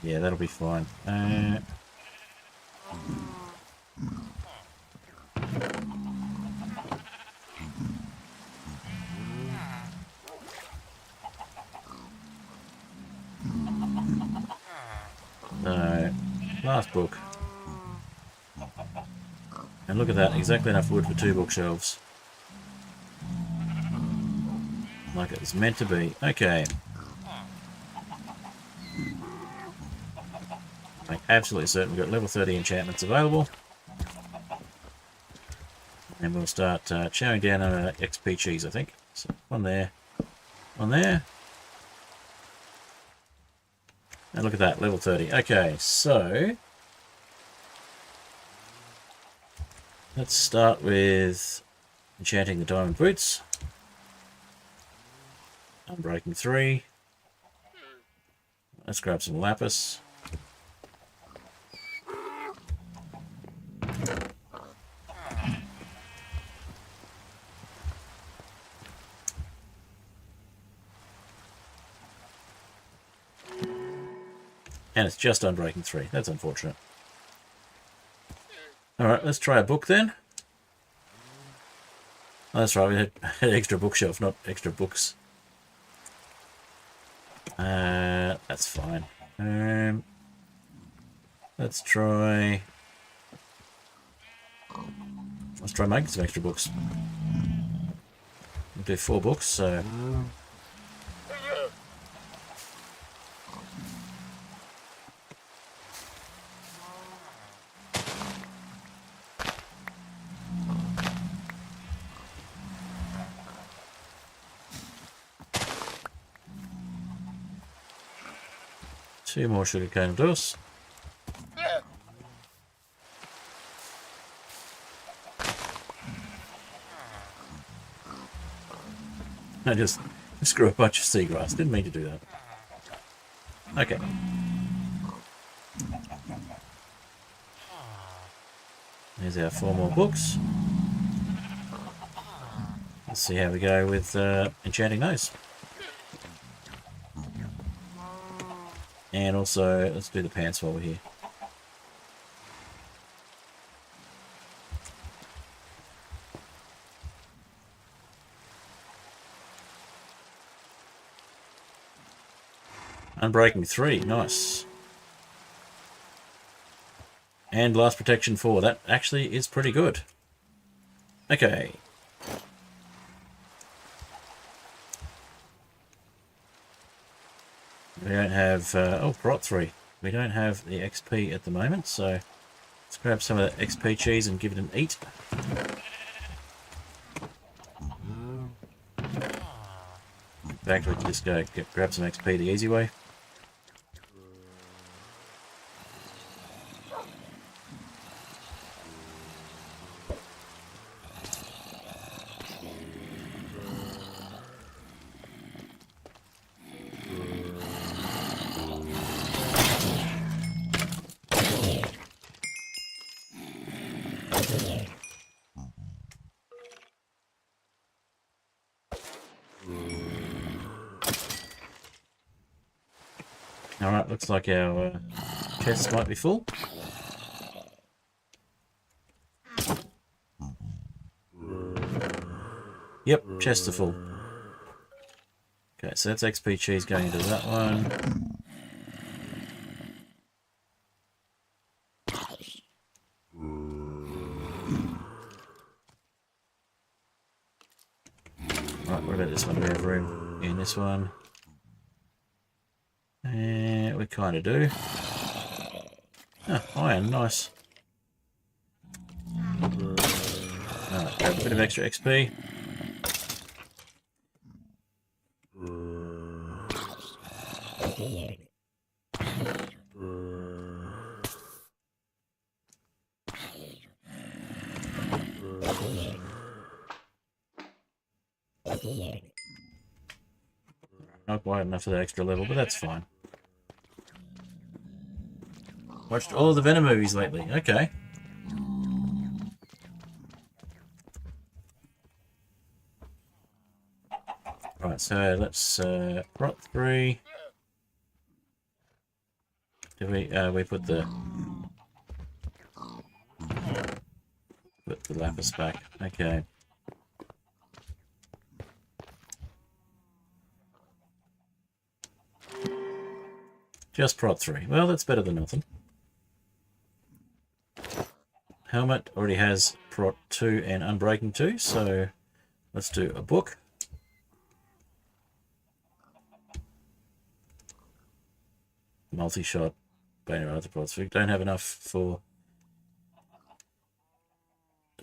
Yeah, that'll be fine. Last book. And look at that, exactly enough wood for 2 bookshelves. Like it was meant to be. Okay. I'm absolutely certain we've got level 30 enchantments available. And we'll start chowing down on our XP cheese, I think. So, one there. One there. And look at that, level 30. Okay, so... let's start with enchanting the diamond boots. Unbreaking 3. Let's grab some lapis. And it's just unbreaking 3. That's unfortunate. Alright, let's try a book then. Oh, that's right, we had an extra bookshelf, not extra books. That's fine. Let's try making some extra books. We'll do 4 books, so... 2 more sugarcane will do us. I just screw a bunch of seagrass. Didn't mean to do that. Okay. Here's our 4 more books. Let's see how we go with enchanting those. And also, let's do the pants while we're here. Unbreaking 3, nice. And Blast Protection 4, that actually is pretty good. Okay. We don't have, oh, Prot 3. We don't have the XP at the moment, so let's grab some of that XP cheese and give it an eat. In fact, we can just go grab some XP the easy way. Alright, looks like our chests might be full. Yep, chests are full. Okay, so that's XP cheese going into that one. Right, what about this one? Do we have room in this one? We kind of do. Oh, iron, nice. Alright, grab a bit of extra XP. Not quite enough for that extra level, but that's fine. Watched all of the Venom movies lately. Okay. Right, so let's Prot 3. Did we put the lapis back? Okay. Just Prot 3. Well, that's better than nothing. Helmet already has Prot 2 and Unbreaking 2, so let's do a book. Multi-shot, Bane of Arthropods. We don't have enough for...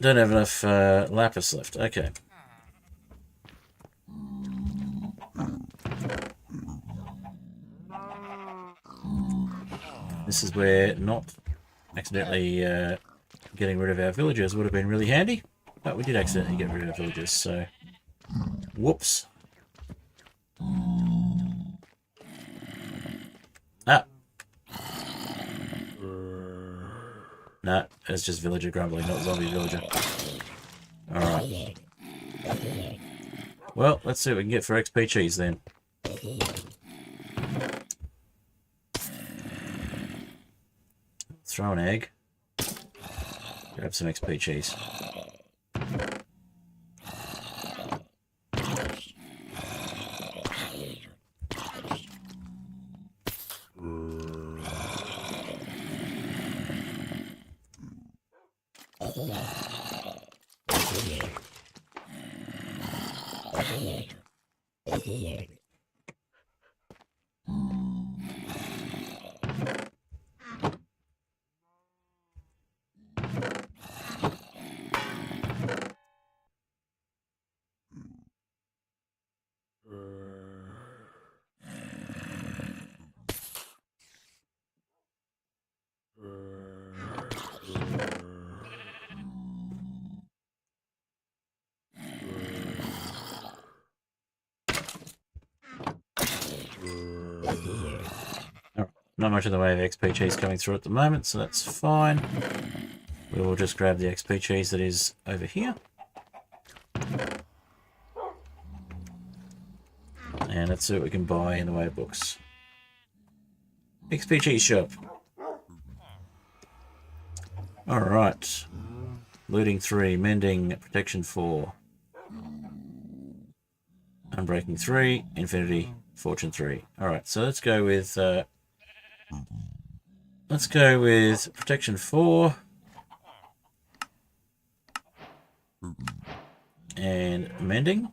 Don't have enough lapis left. Okay. This is where not accidentally getting rid of our villagers would have been really handy, but we did accidentally get rid of our villagers, so whoops. Ah. Nah, it's just villager grumbling, not zombie villager. Alright. Well, let's see what we can get for XP cheese then. Throw an egg. Grab some XP cheese. Not much in the way of XP cheese coming through at the moment, so that's fine. We will just grab the XP cheese that is over here. And let's see what we can buy in the way of books. XP cheese shop. Alright. Looting 3, mending, protection 4. Unbreaking 3, infinity, fortune 3. Alright, so let's go with protection 4. And mending.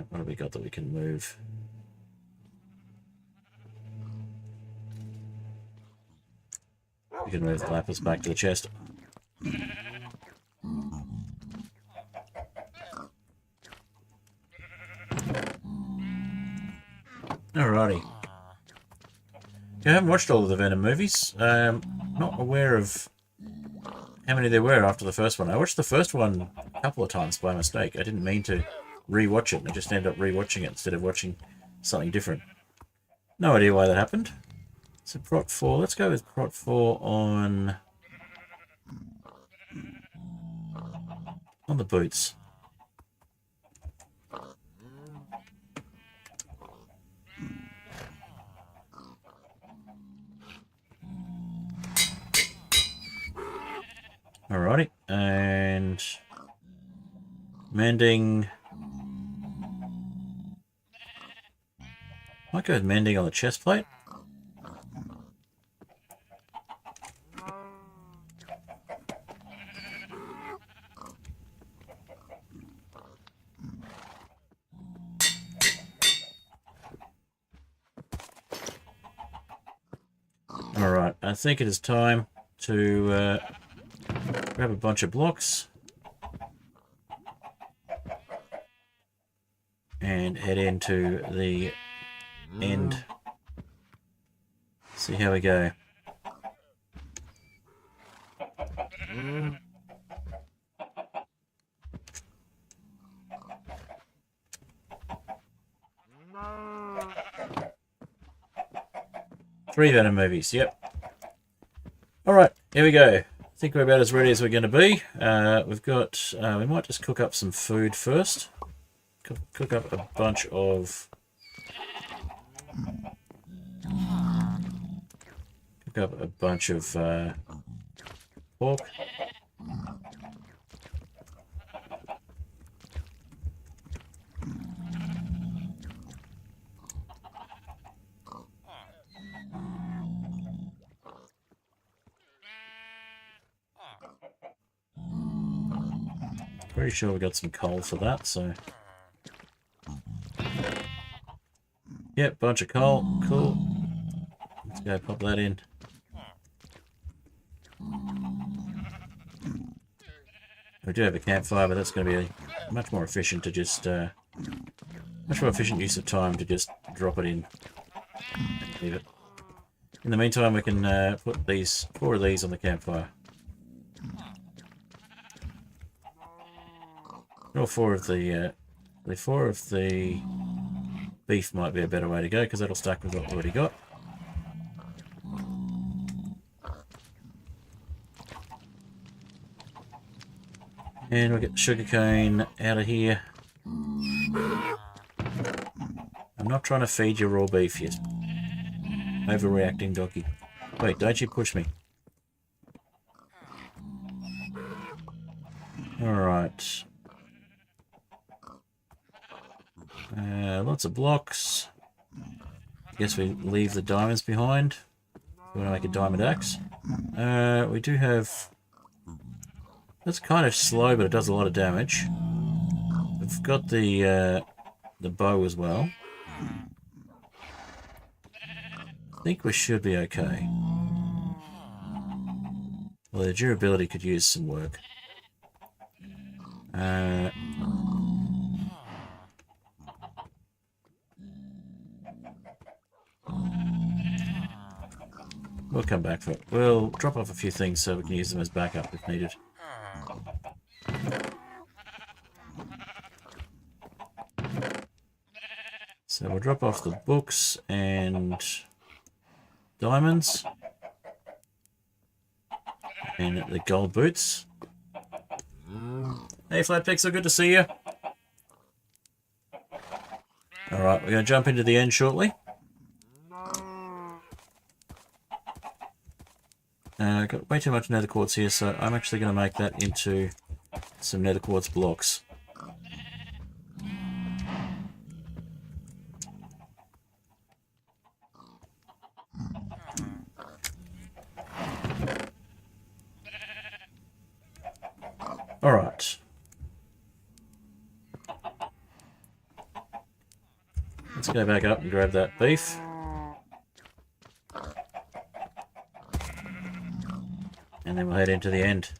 What have we got that we can move? We can move the lapis back to the chest. Alrighty. I haven't watched all of the Venom movies. Not aware of how many there were after the first one. I watched the first one a couple of times by mistake. I didn't mean to rewatch it. I just ended up rewatching it instead of watching something different. No idea why that happened. So Prot 4. Let's go with Prot 4 on the boots. Alrighty, and mending. Might go with mending on the chest plate. Alright, I think it is time to grab a bunch of blocks and head into the end. See how we go. Three Venom movies, yep. Alright, here we go. I think we're about as ready as we're going to be. We've got, we might just cook up some food first. Cook up a bunch of... Cook up a bunch of pork. Pretty sure we got some coal for that, so... Yep, bunch of coal. Cool. Let's go pop that in. We do have a campfire, but that's going to be much more efficient to just... much more efficient use of time to just drop it in and leave it. In the meantime, we can put four of these on the campfire. Or four of the beef might be a better way to go, because that'll stack with what we've already got. And we'll get the sugarcane out of here. I'm not trying to feed you raw beef yet. Overreacting doggy. Wait, don't you push me. Alright. Lots of blocks. Guess we leave the diamonds behind. We want to make a diamond axe. We do have... That's kind of slow, but it does a lot of damage. We've got the bow as well. I think we should be okay. Well, the durability could use some work. We'll come back for it. We'll drop off a few things so we can use them as backup if needed. So we'll drop off the books and diamonds. And the gold boots. Hey Flatpixel, good to see you. Alright, we're going to jump into the end shortly. I've got way too much nether quartz here, so I'm actually going to make that into some nether quartz blocks. Alright. Let's go back up and grab that beef. And then we'll head into the end.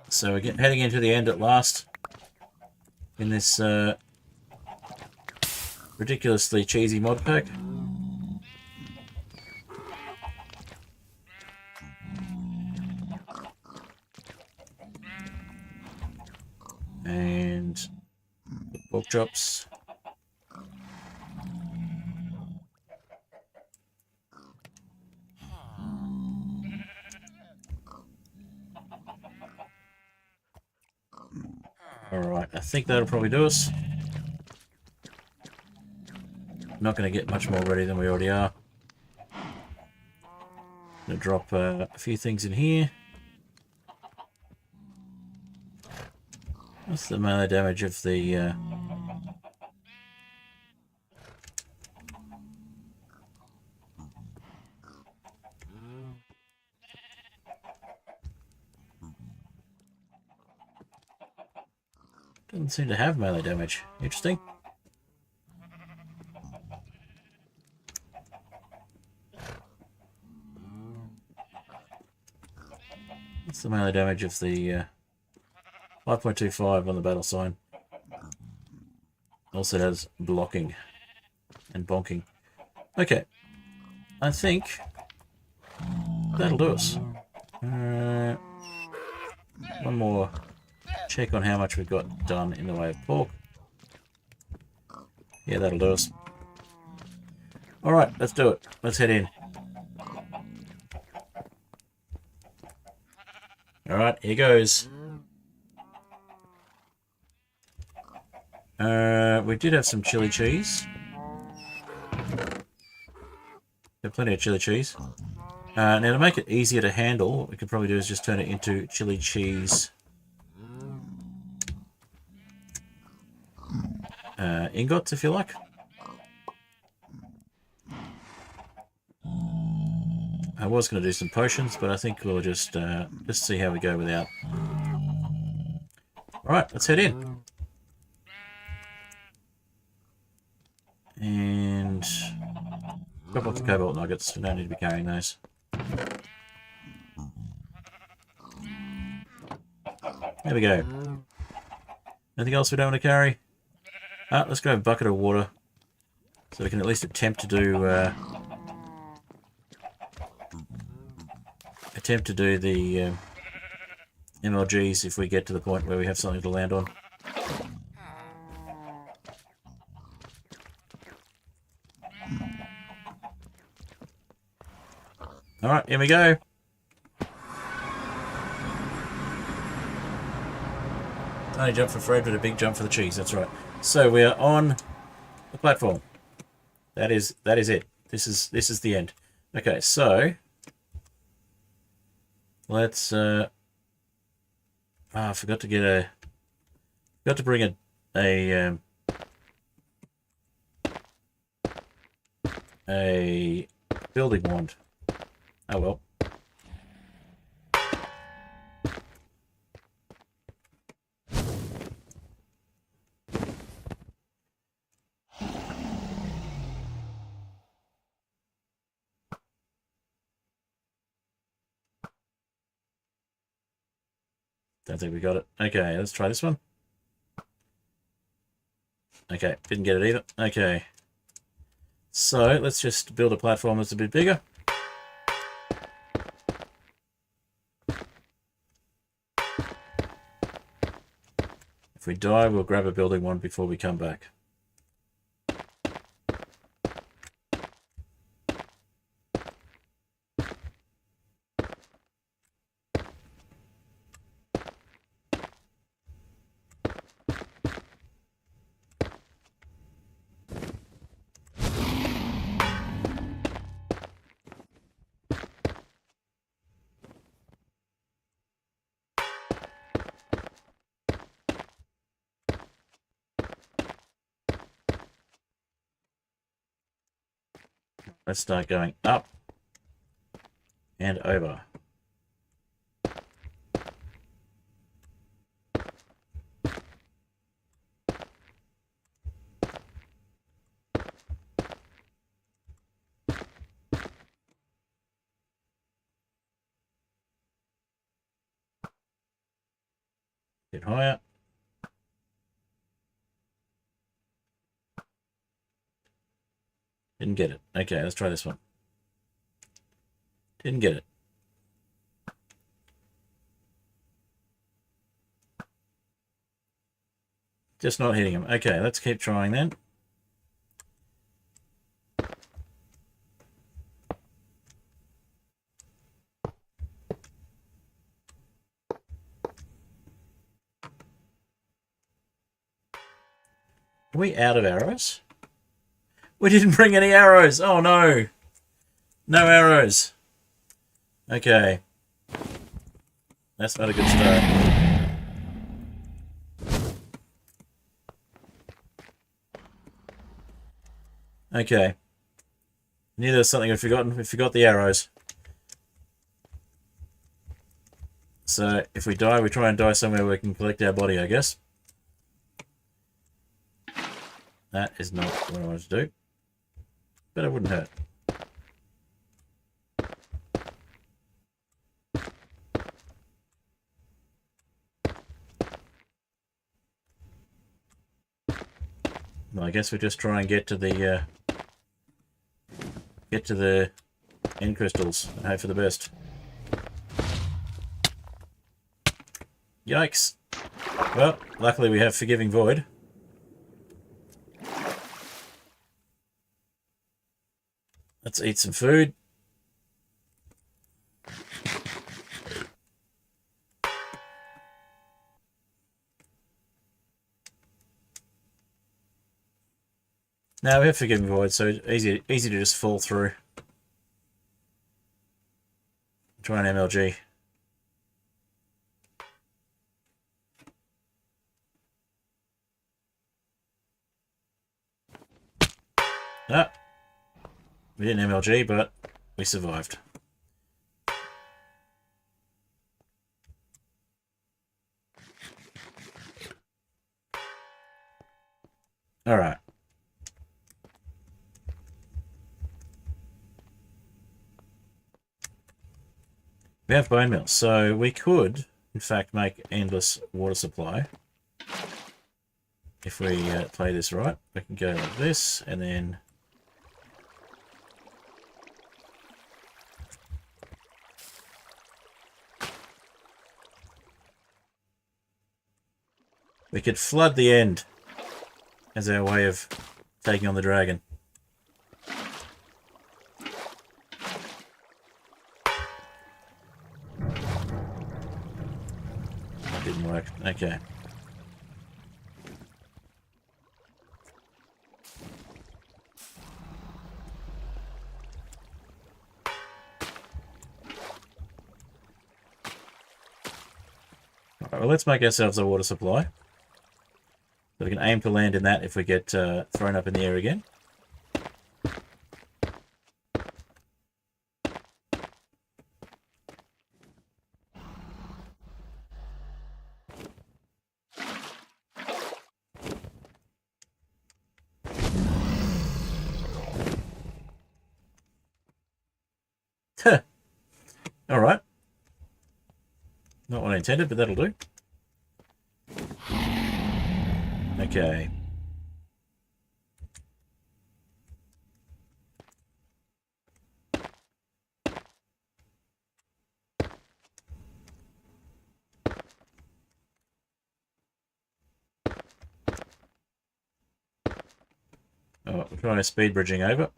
So we're heading into the end at last. In this ridiculously cheesy mod pack. And the pork chops. Alright, I think that'll probably do us. Not going to get much more ready than we already are. Going to drop a few things in here. What's the melee damage of the... Doesn't seem to have melee damage. Interesting. What's the melee damage of the 5.25 on the battle sign? Also has blocking and bonking. Okay. I think that'll do us. One more check on how much we've got done in the way of pork. Yeah, that'll do us. Alright, let's do it. Let's head in. Alright, here goes. We did have some chili cheese. Got plenty of chili cheese. Now to make it easier to handle, what we could probably do is just turn it into chili cheese ingots, if you like. I was going to do some potions, but I think we'll just see how we go without. Alright, let's head in. And drop off the cobalt nuggets. We don't need to be carrying those. There we go. Anything else we don't want to carry? Let's grab a bucket of water so we can at least attempt to do the MLGs if we get to the point where we have something to land on. Alright, here we go. Tiny jump for Fred, but a big jump for the cheese, that's right. So we are on the platform. That is it. This is the end. Okay, so let's I forgot to bring a building wand. Oh well. Don't think we got it. Okay, let's try this one. Okay, didn't get it either. Okay. So, let's just build a platform that's a bit bigger. If we die, we'll grab a building one before we come back. Let's start going up and over. Bit higher. Didn't get it. Okay, let's try this one. Didn't get it. Just not hitting him. Okay, let's keep trying then. Are we out of arrows? We didn't bring any arrows. Oh no. No arrows. Okay. That's not a good start. Okay. I knew there was something I'd forgotten. We forgot the arrows. So if we die, we try and die somewhere where we can collect our body, I guess. That is not what I wanted to do. But it wouldn't hurt. Well, I guess we just try and get to the end crystals and hope for the best. Yikes. Well, luckily we have Forgiving Void. Let's eat some food. Now we have Forgiving Void, so easy to just fall through. Try an MLG. Ah, we didn't MLG, but we survived. All right. We have bone meal, so we could, in fact, make endless water supply. If we play this right, we can go like this, and then we could flood the end as our way of taking on the dragon. That didn't work. Okay. Alright, well, let's make ourselves a water supply. So we can aim to land in that if we get thrown up in the air again. Alright. Not what I intended, but that'll do. Okay. we'll try speed bridging over.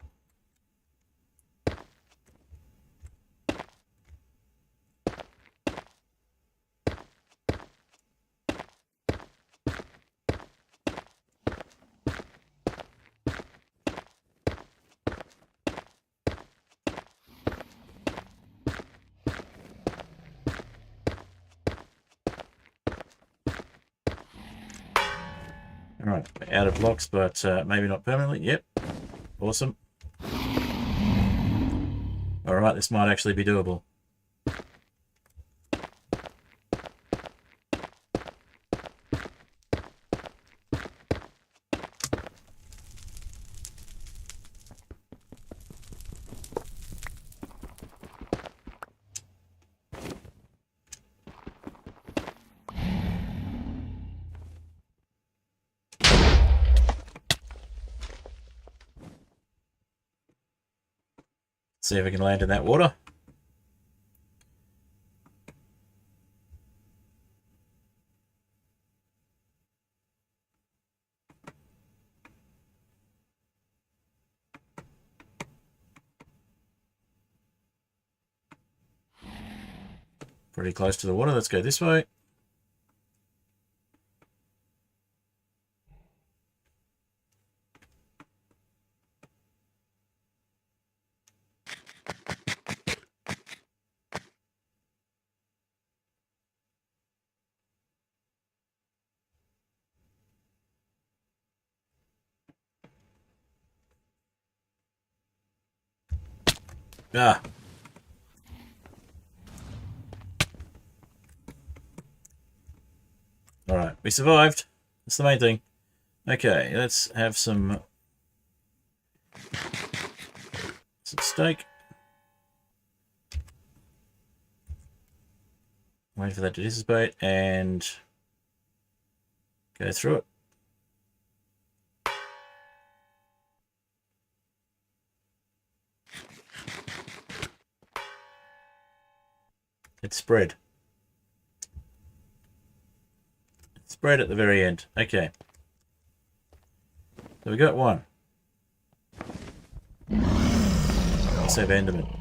Alright, out of blocks, but maybe not permanently. Yep. Awesome. Alright, this might actually be doable. See if we can land in that water. Pretty close to the water. Let's go this way. Ah. Alright, we survived. That's the main thing. Okay, let's have some steak. Wait for that to dissipate and go through it. It's spread. It's spread at the very end. Okay. So we got one. Let's have Enderman.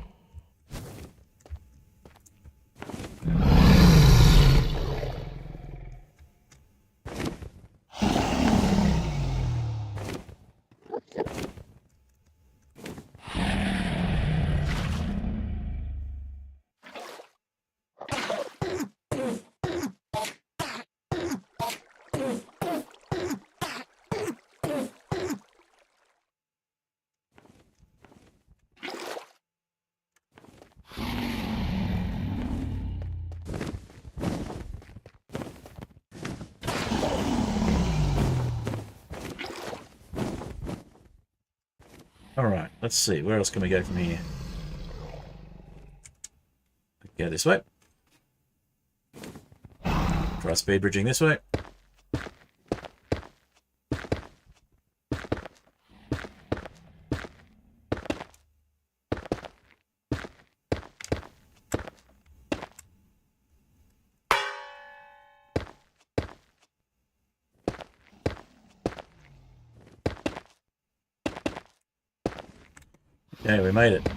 Alright, let's see. Where else can we go from here? Go this way. Try speed bridging this way. Okay, we made it.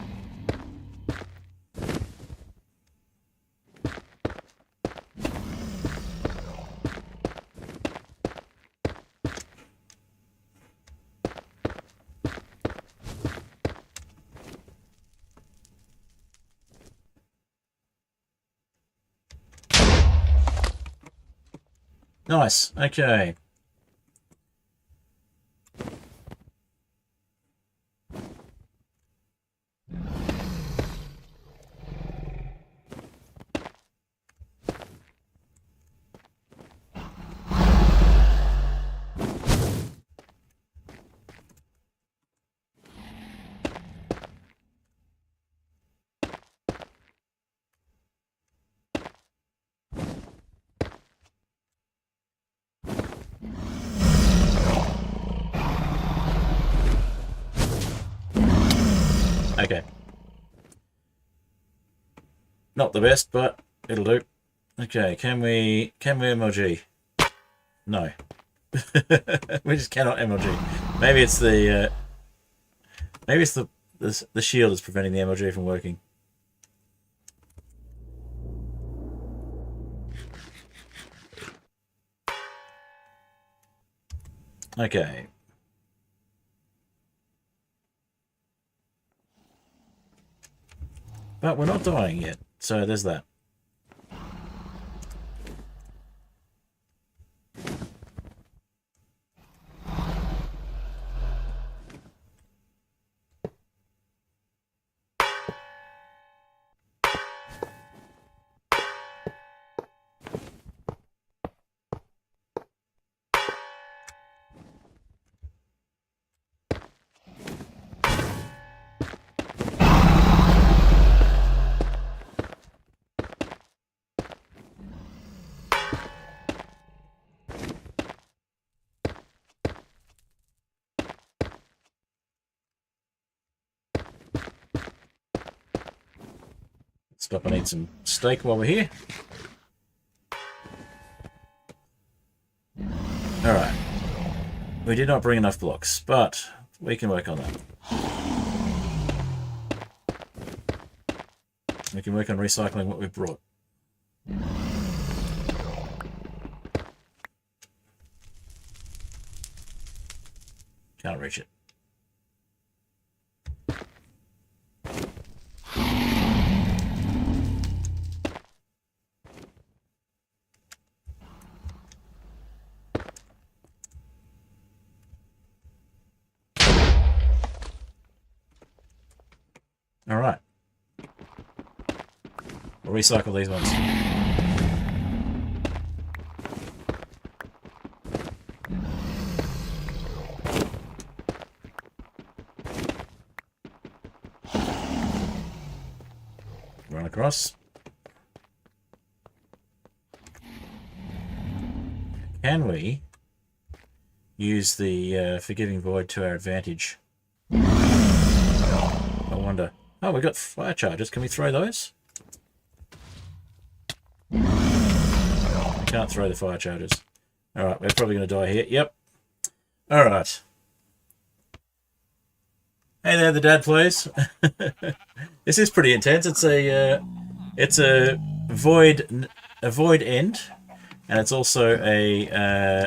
Nice. Okay. Okay. Not the best, but it'll do. Okay, can we MLG? No. We just cannot MLG. Maybe it's the Maybe it's the shield is preventing the MLG from working. Okay. But we're not dying yet, so there's that. Stop and eat some steak while we're here. Alright. We did not bring enough blocks, but we can work on that. We can work on recycling what we've brought. Can't reach it. All right. We'll recycle these ones. Run across. Can we use the Forgiving Void to our advantage? I wonder. Oh, we've got fire charges. Can we throw those? We can't throw the fire charges. Alright, we're probably going to die here. Yep. Alright. Hey there, the dad plays. This is pretty intense. It's a void end, and it's also a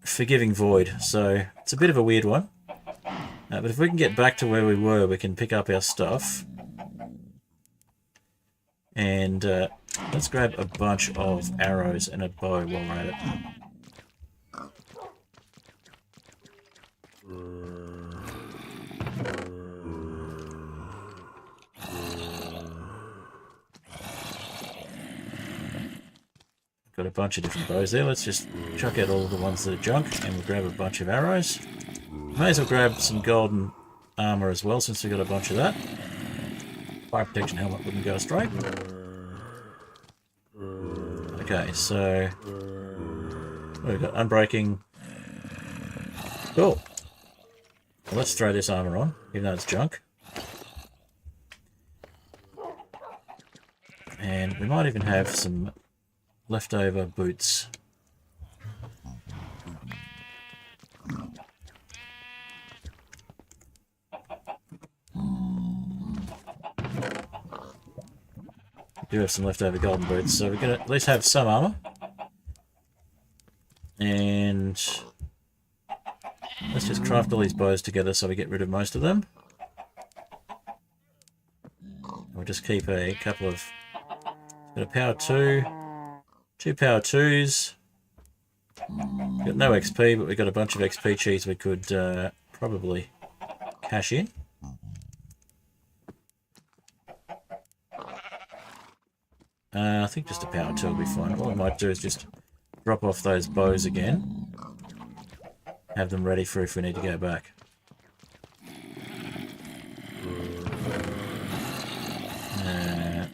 Forgiving Void, so it's a bit of a weird one. But if we can get back to where we were, we can pick up our stuff. And let's grab a bunch of arrows and a bow while we're at it. Got a bunch of different bows there. Let's just chuck out all the ones that are junk and we'll grab a bunch of arrows. May as well grab some golden armor as well since we've got a bunch of that. Fire protection helmet wouldn't go straight. Okay, so we've got unbreaking. Cool. Well, let's throw this armor on, even though it's junk. And we might even have some leftover boots. We do have some leftover golden boots, so we're going to at least have some armor. And let's just craft all these bows together so we get rid of most of them. We'll just keep a couple of... Got a power 2, 2 power 2s. Got no XP, but we've got a bunch of XP cheese we could probably cash in. I think just a power 2 will be fine. What I might do is just drop off those bows again. Have them ready for if we need to go back.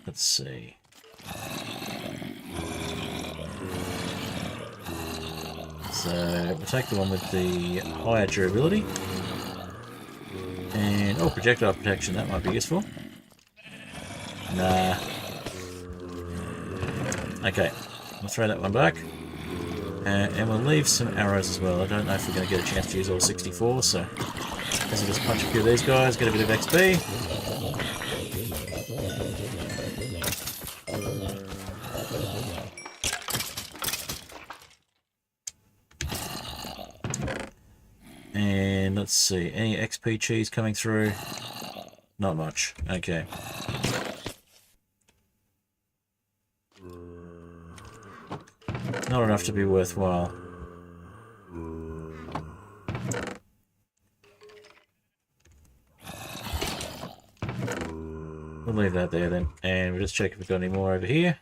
Let's see. So we'll take the one with the higher durability. And, oh, projectile protection, that might be useful. Nah. Okay, I'll throw that one back. And we'll leave some arrows as well. I don't know if we're going to get a chance to use all 64, so let's just punch a few of these guys, get a bit of XP. And let's see, any XP cheese coming through? Not much. Okay. Not enough to be worthwhile. We'll leave that there then. And we'll just check if we've got any more over here.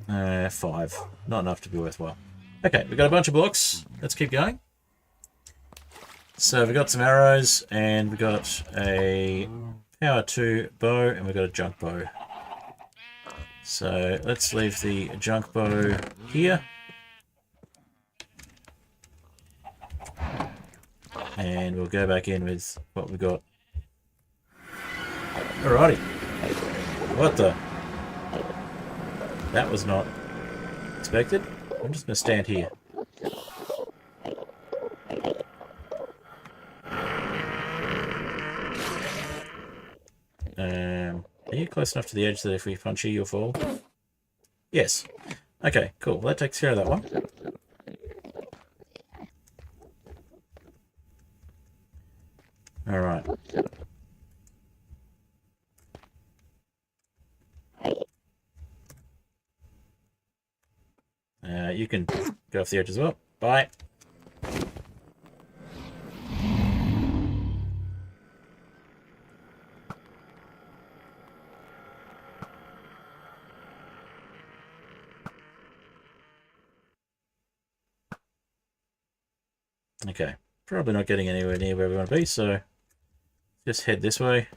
5. Not enough to be worthwhile. Okay, we've got a bunch of blocks. Let's keep going. So we've got some arrows, and we've got a power 2 bow, and we've got a junk bow. So let's leave the junk bow here. And we'll go back in with what we got. Alrighty. What the? That was not expected. I'm just going to stand here. Are you close enough to the edge that if we punch you, you'll fall? Yes. Okay, cool. Well, that takes care of that one. Alright. You can go off the edge as well. Bye. Okay, probably not getting anywhere near where we want to be, so just head this way.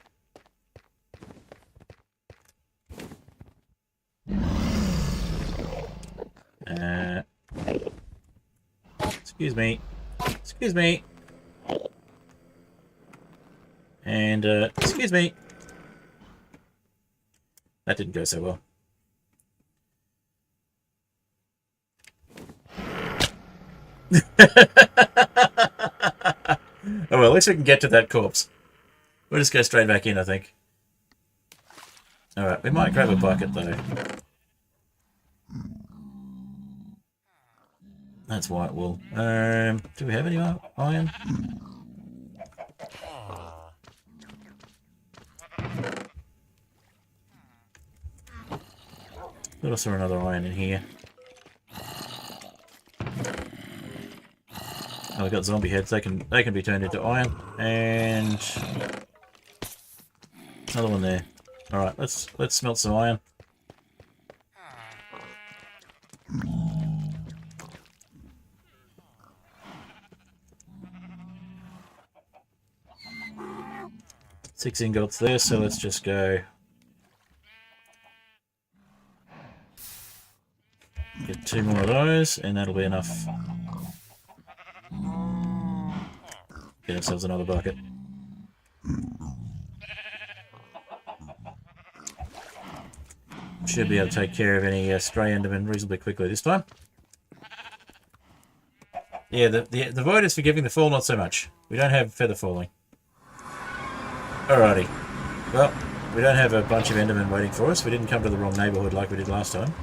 Excuse me. Excuse me. And, excuse me. That didn't go so well. Oh well, at least we can get to that corpse. We'll just go straight back in, I think. Alright, we might grab a bucket though. That's white wool. Do we have any iron? There's also another iron in here. Oh, we've got zombie heads. They can be turned into iron. And another one there. Alright, let's smelt some iron. Six ingots there, so let's just go get 2 more of those, and that'll be enough. Get ourselves another bucket. Should be able to take care of any stray endermen reasonably quickly this time. Yeah, the void is forgiving, the fall not so much. We don't have feather falling. Alrighty. Well, we don't have a bunch of endermen waiting for us. We didn't come to the wrong neighbourhood like we did last time.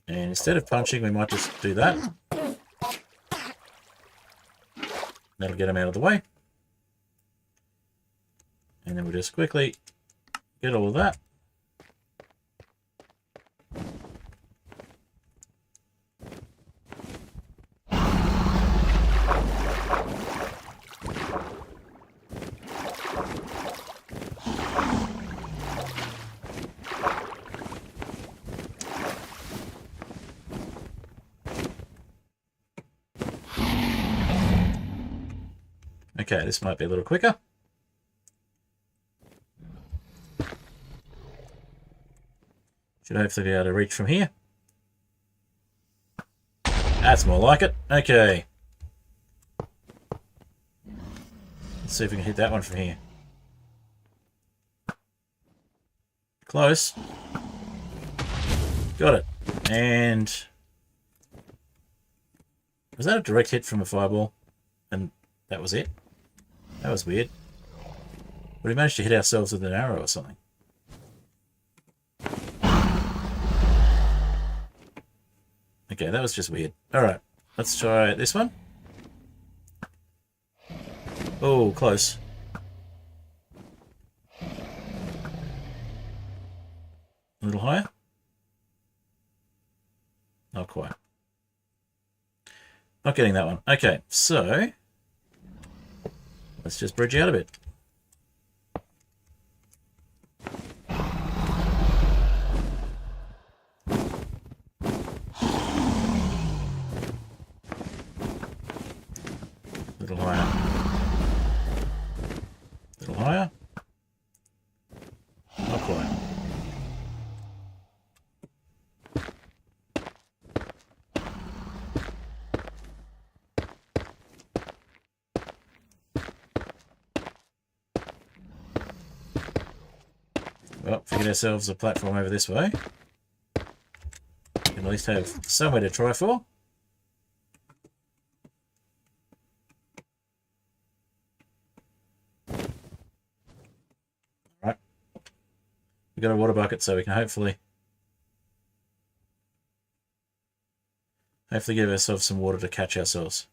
And instead of punching, we might just do that. That'll get them out of the way. And then we'll just quickly get all of that. Okay, this might be a little quicker. Should hopefully be able to reach from here. That's more like it. Okay. Let's see if we can hit that one from here. Close. Got it. And... was that a direct hit from a fireball? And that was it? That was weird. But we managed to hit ourselves with an arrow or something. Okay, that was just weird. Alright, let's try this one. Oh, close. A little higher? Not quite. Not getting that one. Okay, so let's just bridge out a bit. A little higher. A little higher. Not quite. Well, figured ourselves a platform over this way. We can at least have somewhere to try for. Alright. We've got a water bucket, so we can hopefully give ourselves some water to catch ourselves.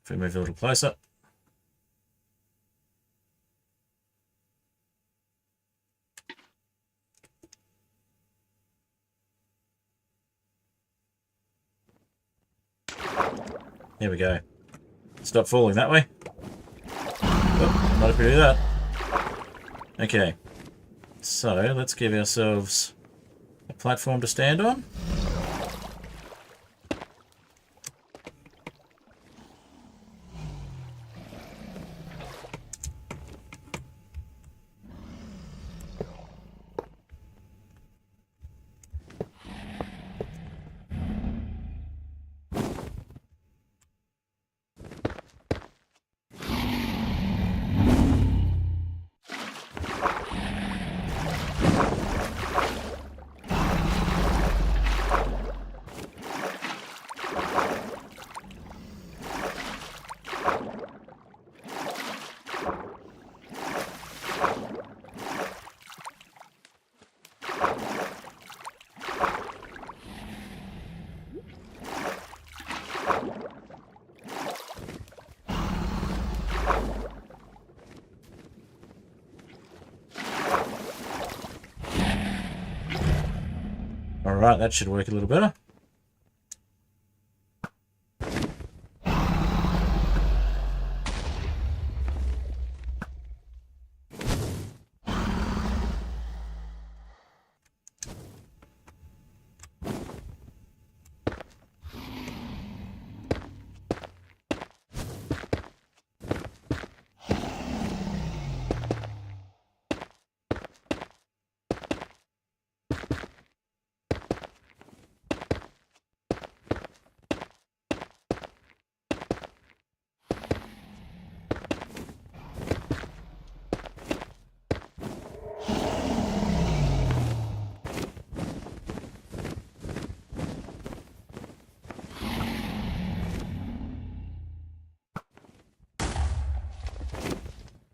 If we move a little closer. There we go. Stop falling that way. Oh, not if we do that. Okay. So, let's give ourselves a platform to stand on. Alright, that should work a little better.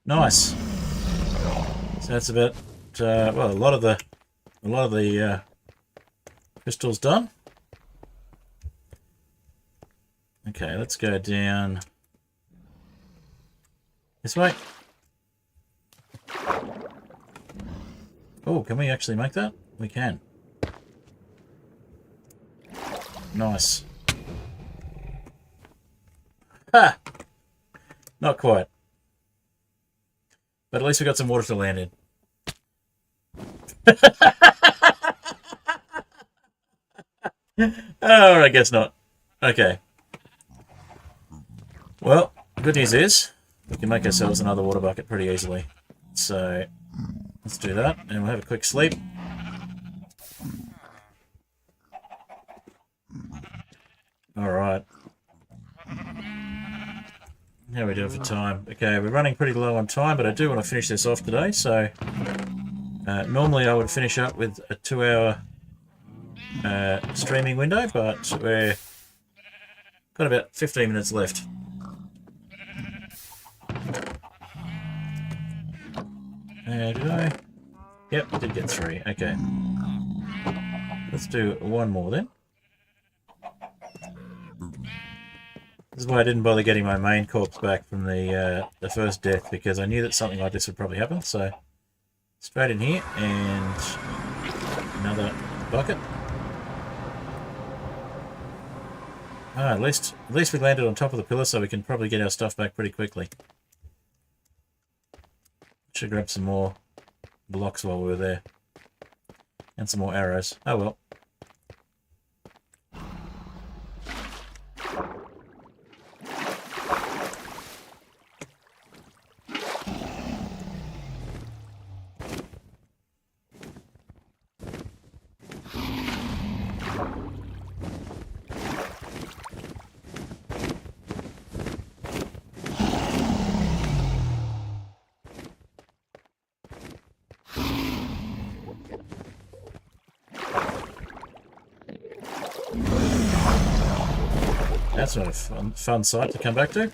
Nice. So that's about well, a lot of the crystals done. Okay, let's go down this way. Oh, can we actually make that? We can. Nice. Ha! Not quite. But at least we got some water to land in. Oh, I guess not. Okay. Well, good news is we can make ourselves another water bucket pretty easily. So let's do that, and we'll have a quick sleep. All right. How are we doing for time? Okay, we're running pretty low on time, but I do want to finish this off today, so... normally I would finish up with a 2-hour streaming window, but we're got about 15 minutes left. Did I? Yep, I did get 3. Okay. Let's do one more then. This is why I didn't bother getting my main corpse back from the first death, because I knew that something like this would probably happen. So straight in here and another bucket. At least we landed on top of the pillar, so we can probably get our stuff back pretty quickly. Should grab some more blocks while we were there. And some more arrows. Oh well. That's not a fun sight to come back to.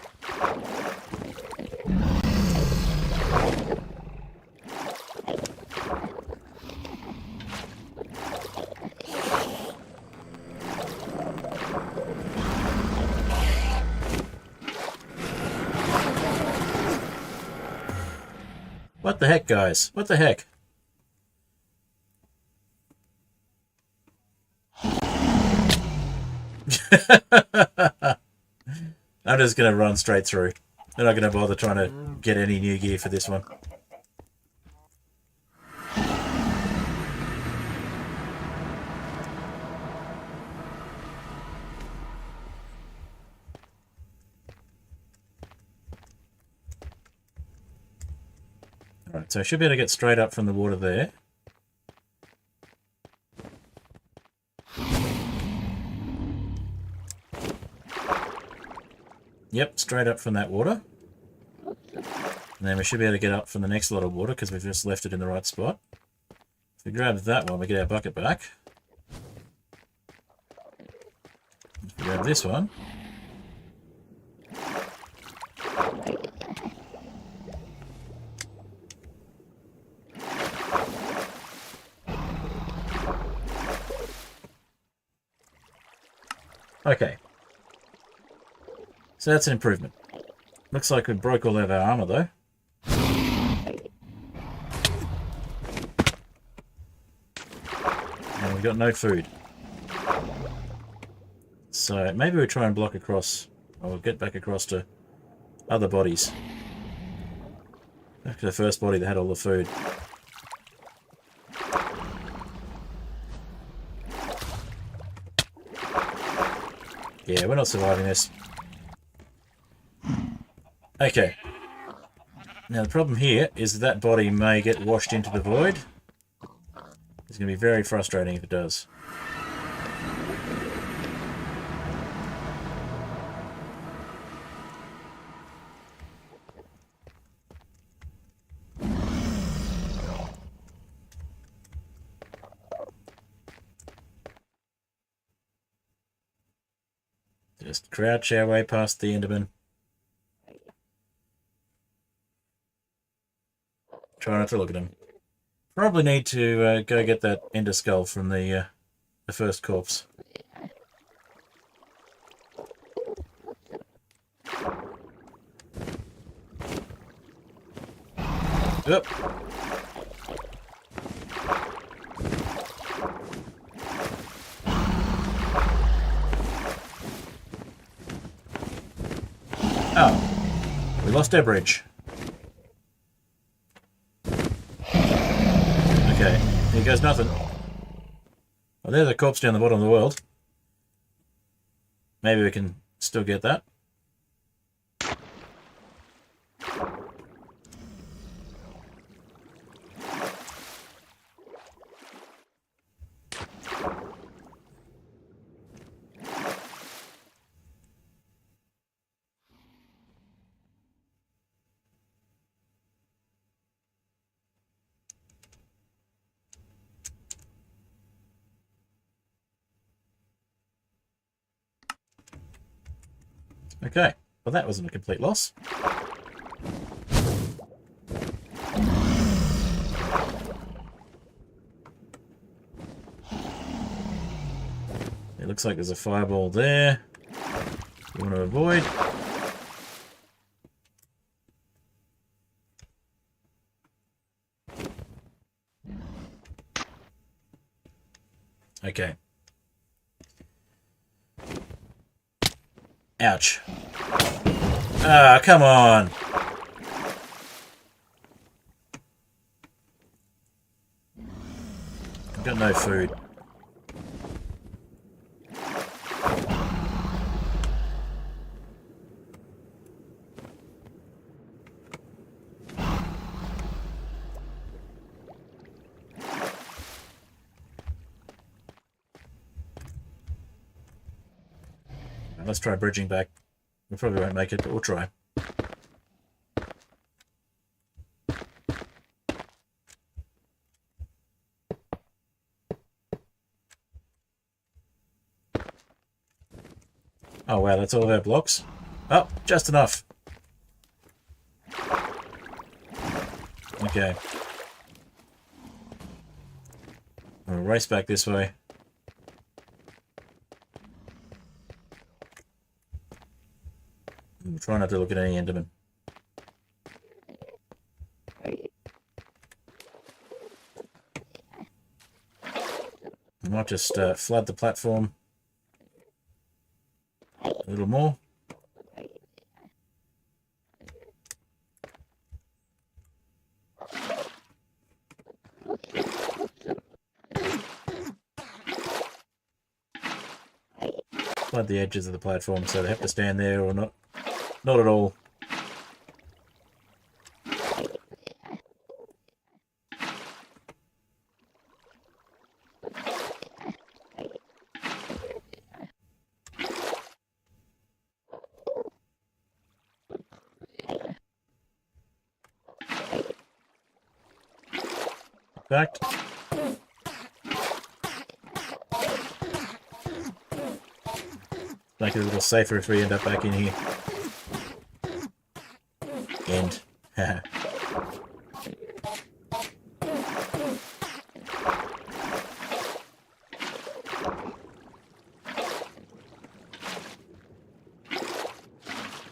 What the heck, guys? What the heck? I'm just going to run straight through. I'm not going to bother trying to get any new gear for this one. Alright, so I should be able to get straight up from the water there. Yep, straight up from that water. And then we should be able to get up from the next lot of water because we've just left it in the right spot. If we grab that one, we get our bucket back. If we grab this one. Okay. So that's an improvement. Looks like we broke all of our armor though. And we've got no food. So maybe we try and block across, or get back across to other bodies. Back to the first body that had all the food. Yeah, we're not surviving this. Okay. Now the problem here is that body may get washed into the void. It's going to be very frustrating if it does. Just crouch our way past the Enderman. Try not to look at him. Probably need to go get that ender skull from the first corpse. Yep. Oh, we lost our bridge. Okay, here goes nothing. Well, there's a corpse down the bottom of the world. Maybe we can still get that. Okay, well that wasn't a complete loss. It looks like there's a fireball there. You want to avoid. Okay. Ouch. Ah, come on. I've got no food. Let's try bridging back. We probably won't make it, but we'll try. Oh wow, that's all of our blocks. Oh, just enough. Okay. We'll race back this way. We'll try not to look at any Enderman. We might just flood the platform a little more. Flood the edges of the platform so they have to stand there or not. Not at all. Back. Make it a little safer if we end up back in here. End.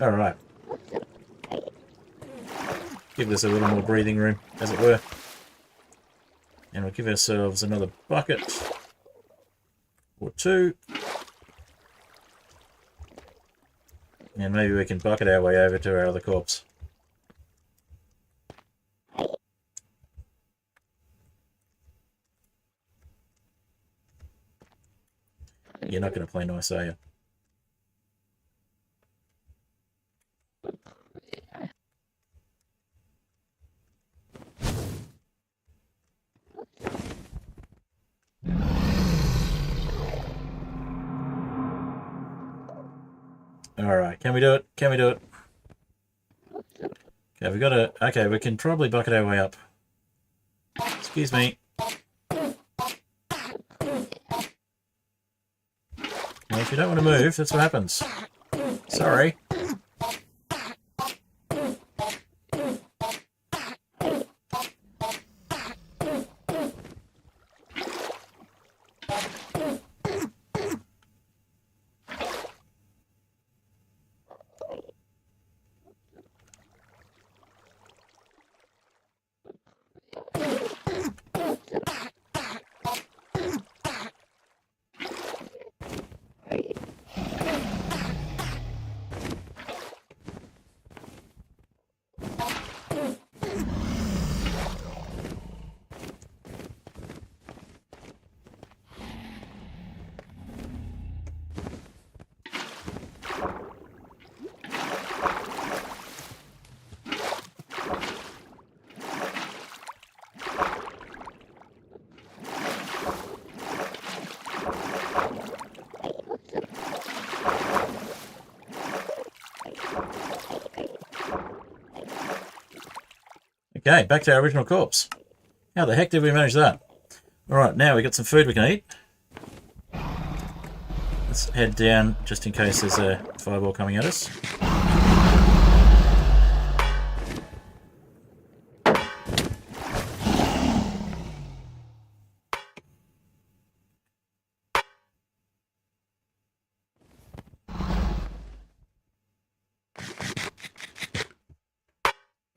All right. Give this a little more breathing room, as it were. And we'll give ourselves another bucket or two. And maybe we can bucket our way over to our other corpse. You're not going to play nice, are you? Alright, can we do it? Can we do it? Okay, we got to... Okay, we can probably bucket our way up. Excuse me. Well, if you don't want to move, that's what happens. Sorry. Okay, back to our original corpse. How the heck did we manage that? Alright, now we've got some food we can eat. Let's Let's head down just in case there's a fireball coming at us.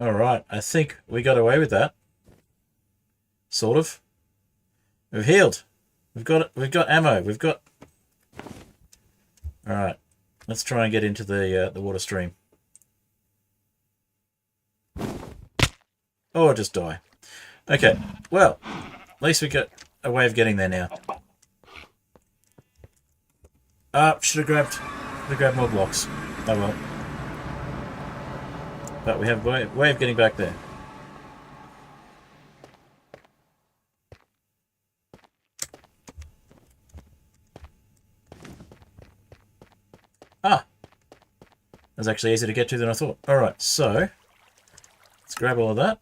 Alright, I think we got away with that. Sort of. We've healed. We've got ammo. We've got... Alright. Let's try and get into the water stream. Or just die. Okay. Well, at least we got a way of getting there now. Should have grabbed more blocks. Oh well. But we have a way of getting back there. Ah! That's actually easier to get to than I thought. Alright, so let's grab all of that.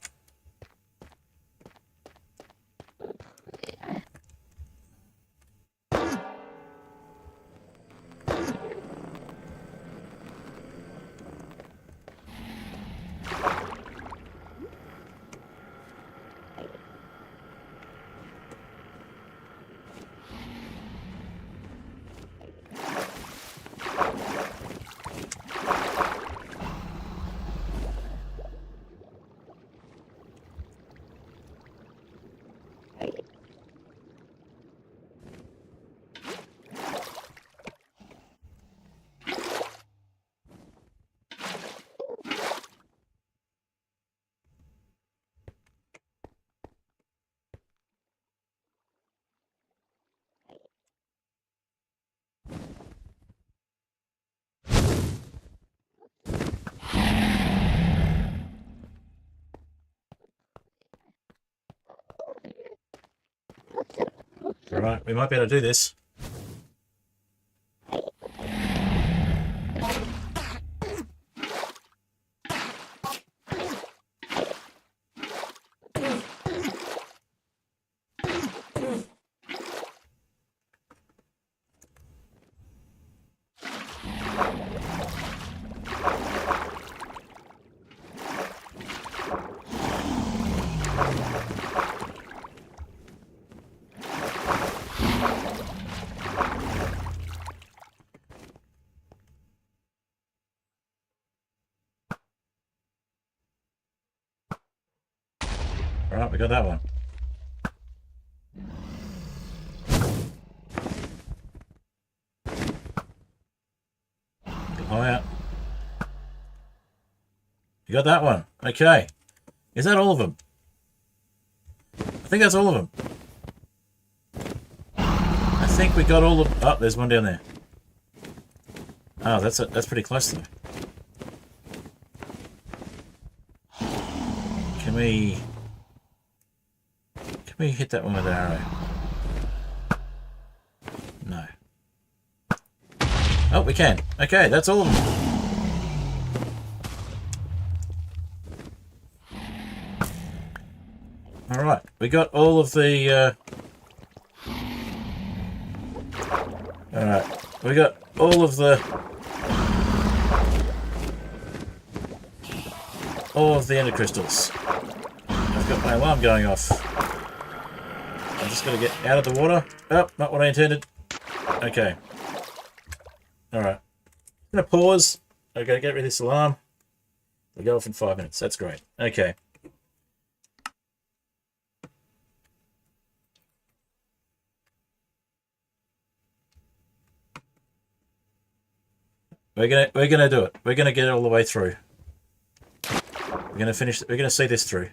Alright, we might be able to do this. Alright, we got that one. Go higher. You got that one. Okay. Is that all of them? I think that's all of them. I think we got all of... Oh, there's one down there. Oh, that's pretty close though. Can we hit that one with an arrow? No. Oh, we can. Okay, that's all of them. Alright, we got all of the... Alright, we got all of the... all of the ender crystals. I've got my alarm going off. I'm just going to get out of the water. Oh, not what I intended. Okay. Alright. I'm going to pause. I'm going to get rid of this alarm. We'll go off in 5 minutes. That's great. Okay. We're gonna do it. We're gonna get it all the way through. We're gonna finish. We're gonna see this through.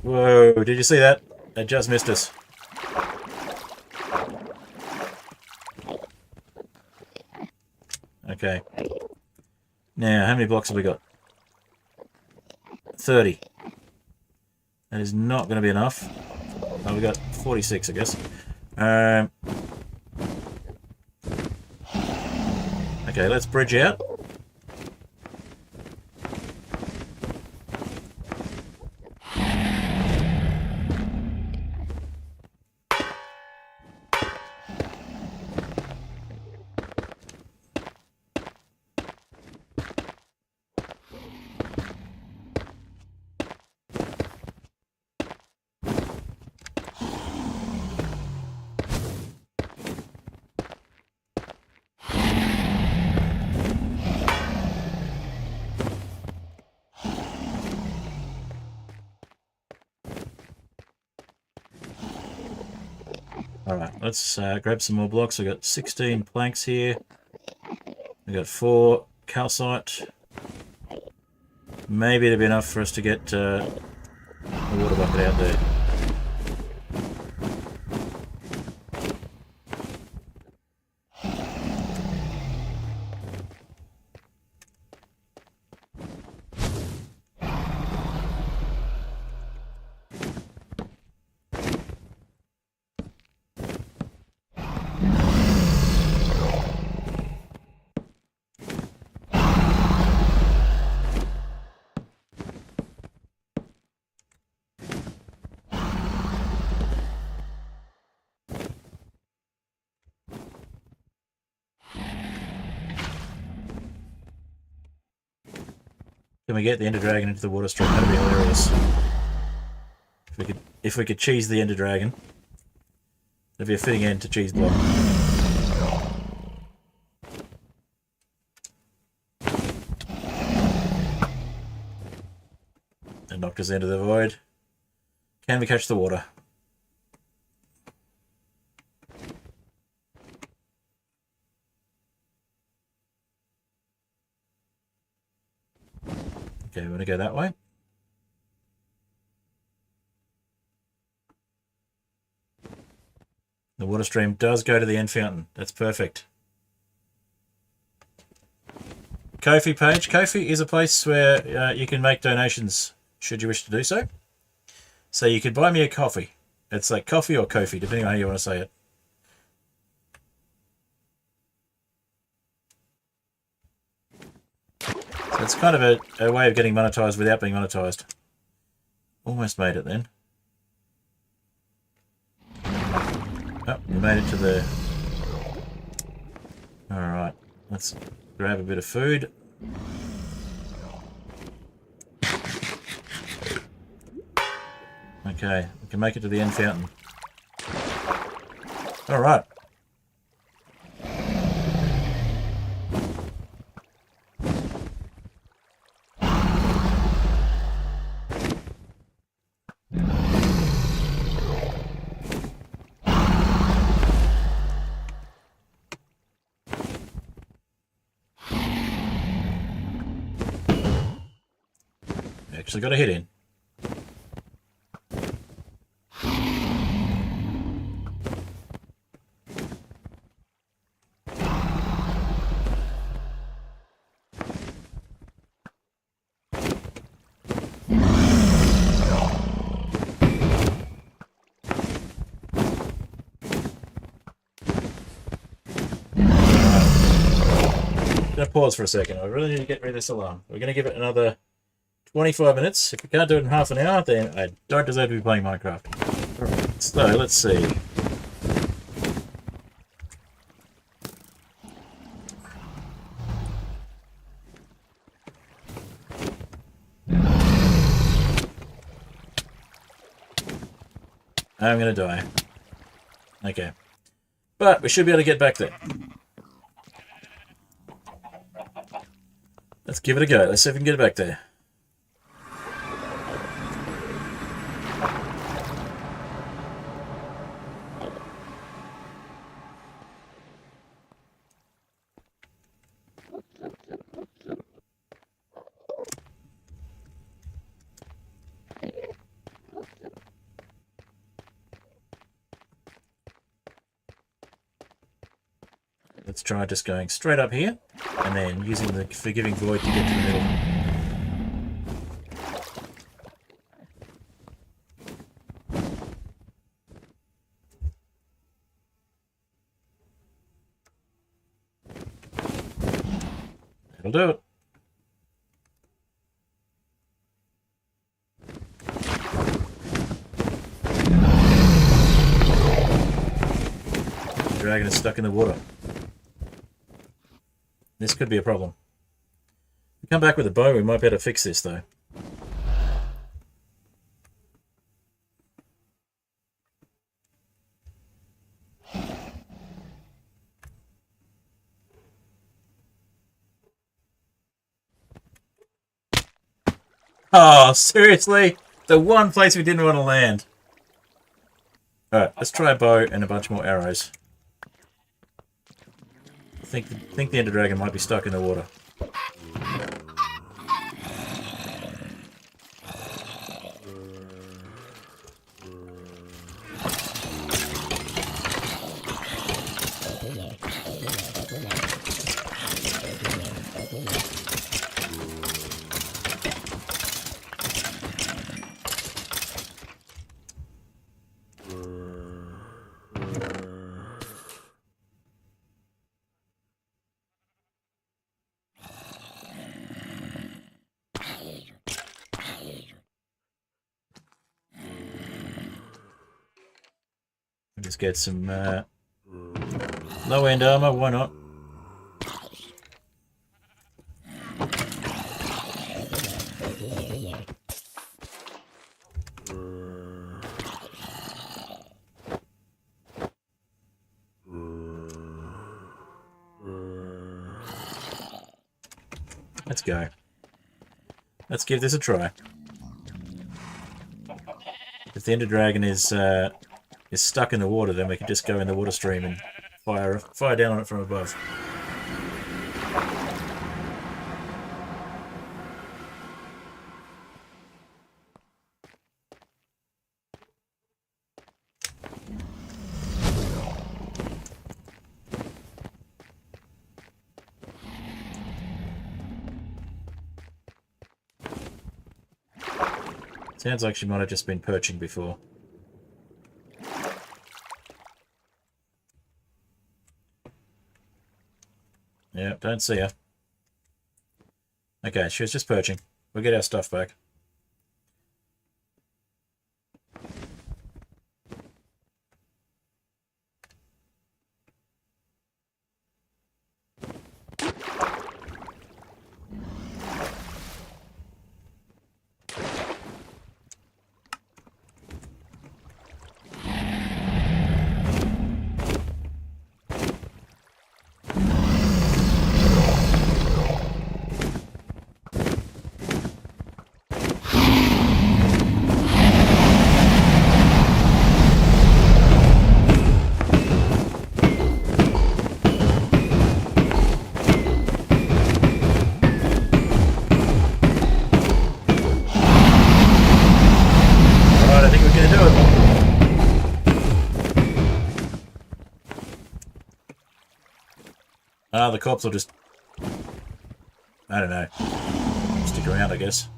Whoa, did you see that? It just missed us. Okay. Now, how many blocks have we got? 30. That is not going to be enough. Oh, we got 46, I guess. Okay, let's bridge out. Alright, let's grab some more blocks. We've got 16 planks here. We've got 4 calcite. Maybe it'll be enough for us to get a water bucket out there. Can we get the Enderdragon into the water stream? That'd be hilarious. If we could cheese the Enderdragon, that'd be a fitting end to Cheeseblock. And knocked us into the void. Can we catch the water? Okay, we want to go that way. The water stream does go to the end fountain. That's perfect. Ko-fi page. Ko-fi is a place where you can make donations should you wish to do so. So you could buy me a coffee. It's like coffee or Ko-fi, depending on how you want to say it. So it's kind of a way of getting monetized without being monetized. Almost made it then. Oh, we made it to the... Alright, let's grab a bit of food. Okay, we can make it to the end fountain. Alright. Actually got a hit in. I'm going to pause for a second. I really need to get rid of this alarm. We're going to give it another 25 minutes. If we can't do it in half an hour, then I don't deserve to be playing Minecraft. Alright, so let's see. I'm going to die. Okay. But we should be able to get back there. Let's give it a go. Let's see if we can get it back there. Let's try just going straight up here, and then using the forgiving void to get to the middle. It'll do it. The dragon is stuck in the water. This could be a problem. If we come back with a bow, we might be able to fix this though. Oh, seriously? The one place we didn't want to land. Alright, let's try a bow and a bunch more arrows. I think the Enderdragon might be stuck in the water. Just get some low-end armor, why not? Let's go. Let's give this a try. If the Enderdragon is stuck in the water, then we can just go in the water stream and fire down on it from above. Sounds like she might have just been perching before. Yeah, don't see her. Okay, she was just perching. We'll get our stuff back. Ah, the cops will just... I don't know. Stick around, I guess.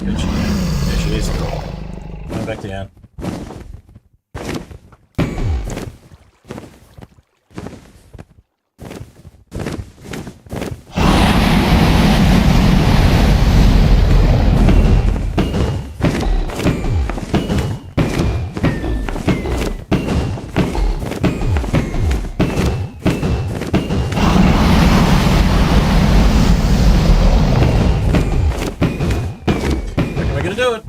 There she is. Come back down. Do it.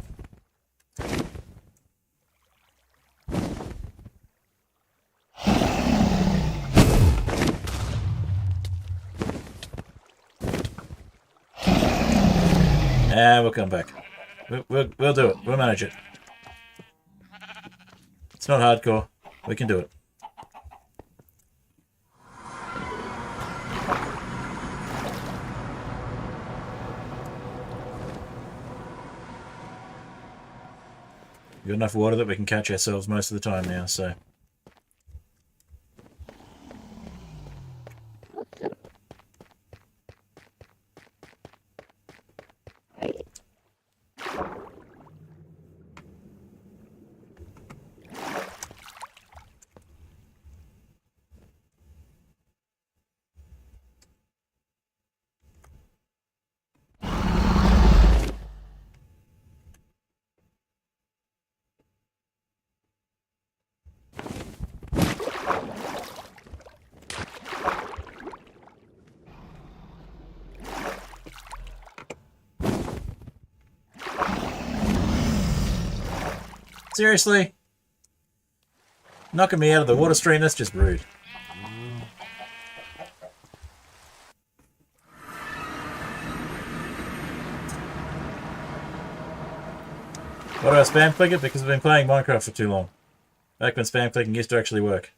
And we'll come back. We'll do it. We'll manage it. It's not hardcore. We can do it. We've got enough water that we can catch ourselves most of the time now, so... Seriously? Knocking me out of the water stream? That's just rude. Why do I spam click it? Because I've been playing Minecraft for too long. Back when spam clicking used to actually work.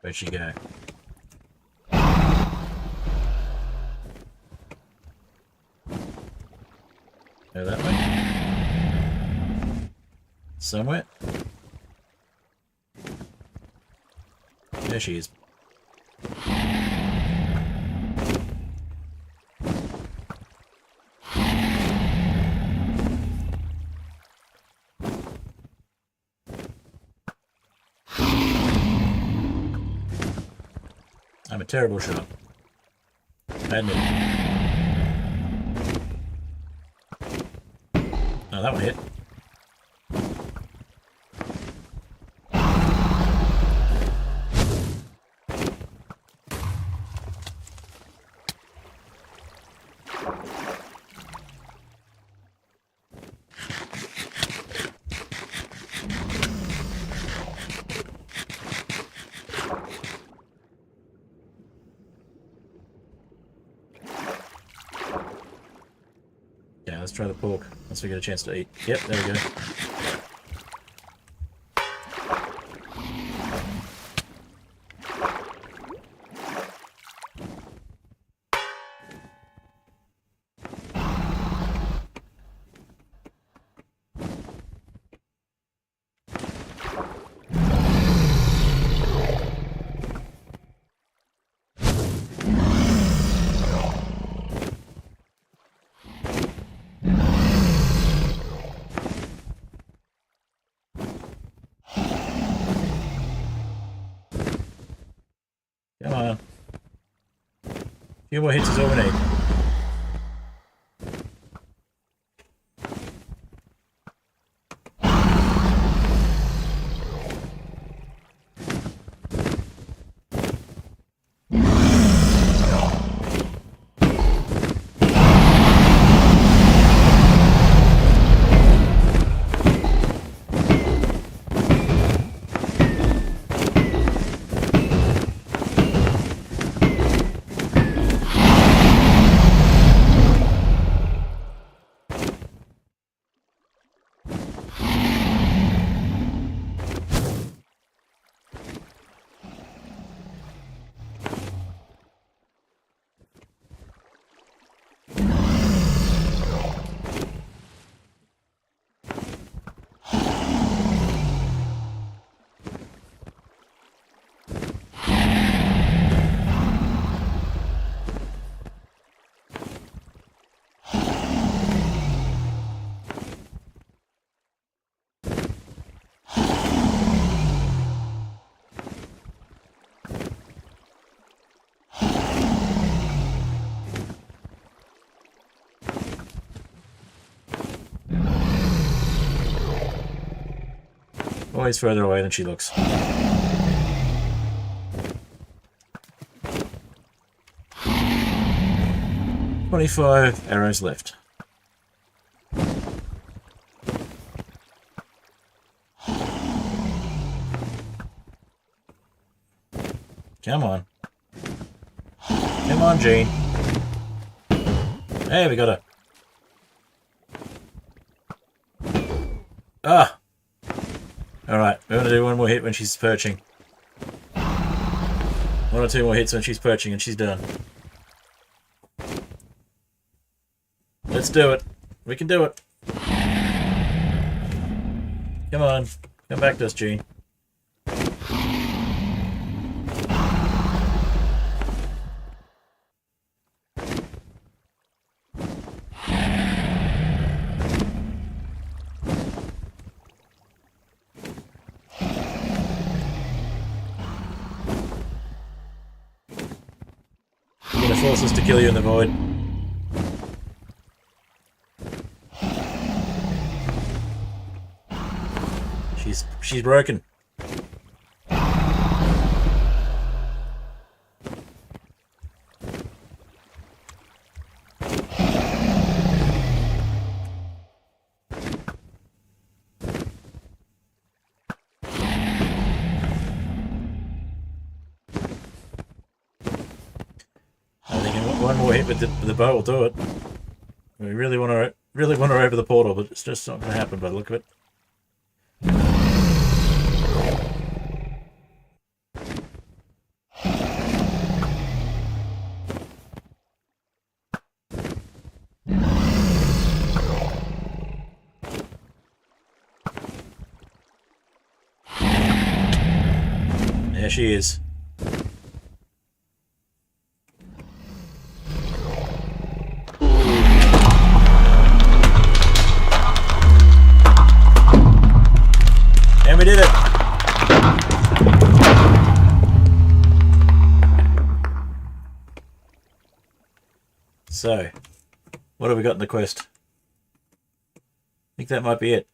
Where'd she go? Go that way? Somewhere? There she is. I'm a terrible shot. I admit it. Oh, that one hit. Yeah, let's try the pork once we get a chance to eat. Yep, there we go. Come on. A few more hits is all we need. always further away than she looks. 25 arrows left. Come on. Come on, Jean. Hey, we got her. Ah! Alright, we're going to do one more hit when she's perching. 1 or 2 more hits when she's perching and she's done. Let's do it. We can do it. Come on. Come back to us, Jean. You're gonna force us to kill you in the void. She's broken. I think one more hit with the bow will do it. We really want to over the portal, but it's just not going to happen by the look of it. There she is. And we did it! So, what have we got in the quest? I think that might be it.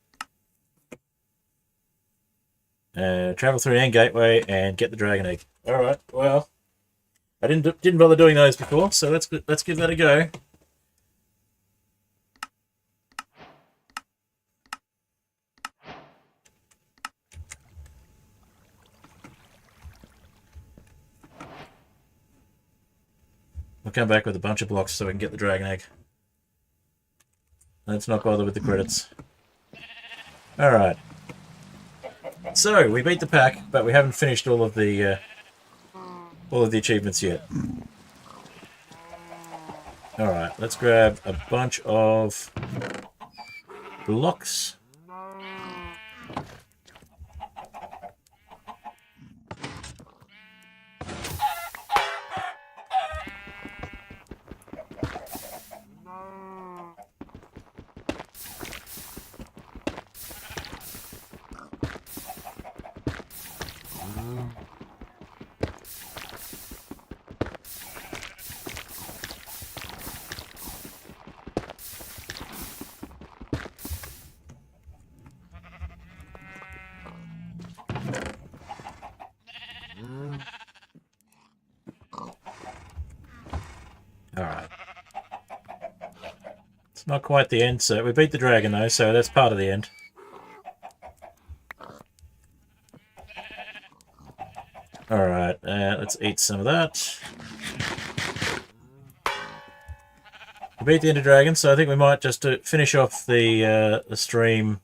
Travel through End Gateway and get the dragon egg. Alright, well, I didn't bother doing those before, so let's give that a go. We'll come back with a bunch of blocks so we can get the dragon egg. Let's not bother with the credits. Alright. So, we beat the pack, but we haven't finished all of the achievements yet. Alright, let's grab a bunch of blocks. Alright. It's not quite the end, so we beat the dragon though, so that's part of the end. Alright, let's eat some of that. We beat the Enderdragon, so I think we might just finish off the stream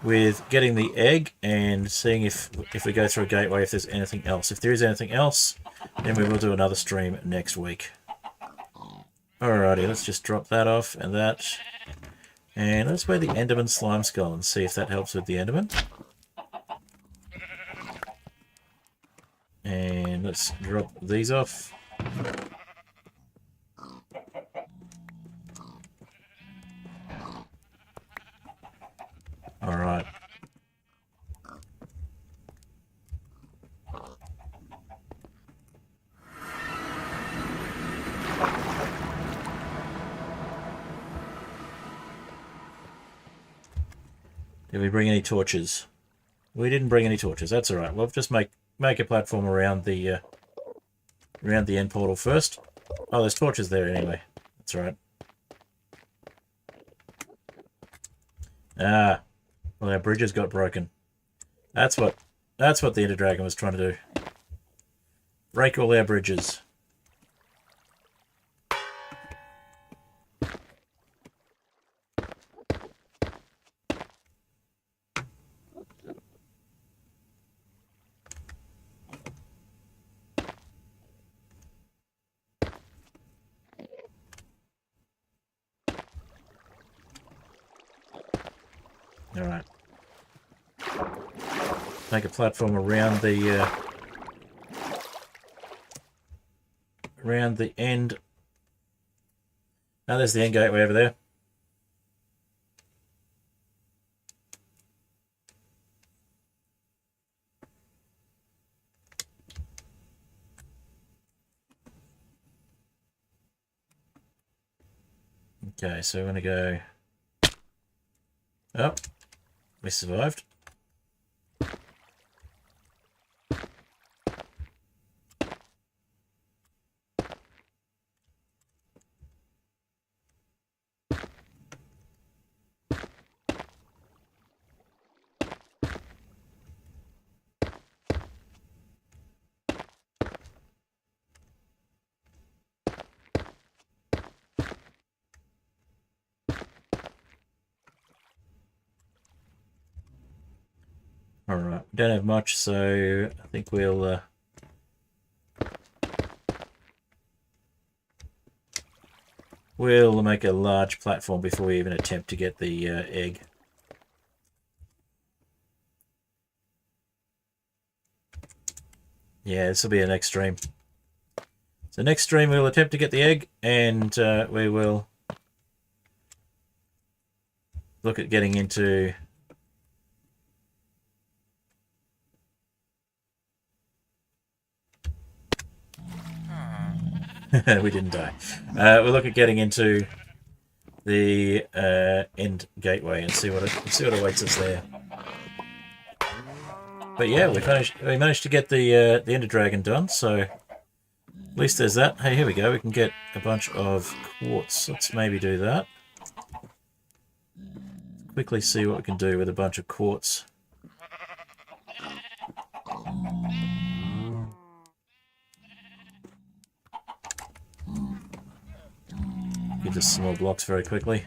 with getting the egg and seeing if we go through a gateway, if there's anything else. If there is anything else, then we will do another stream next week. Alrighty, let's just drop that off and that. And let's wear the Enderman slime skull and see if that helps with the Enderman. And let's drop these off. Alright. Did we bring any torches? We didn't bring any torches. That's all right. We'll just make a platform around the end portal first. Oh, there's torches there anyway. That's all right. Ah, well, our bridges got broken. That's what the Enderdragon was trying to do. Break all our bridges. All right. Make a platform around the end. Now there's the end gateway over there. Okay, so we're going to go... Oh, we survived. Alright, we don't have much, so I think we'll make a large platform before we even attempt to get the egg. Yeah, this will be a next stream. So next stream we'll attempt to get the egg, and we will look at getting into... We didn't die. We'll look at getting into the end gateway and see what awaits us there. But yeah, we managed to get the Enderdragon done, so at least there's that. Hey, here we go. We can get a bunch of quartz. Let's maybe do that. Quickly see what we can do with a bunch of quartz. Give us some more blocks very quickly.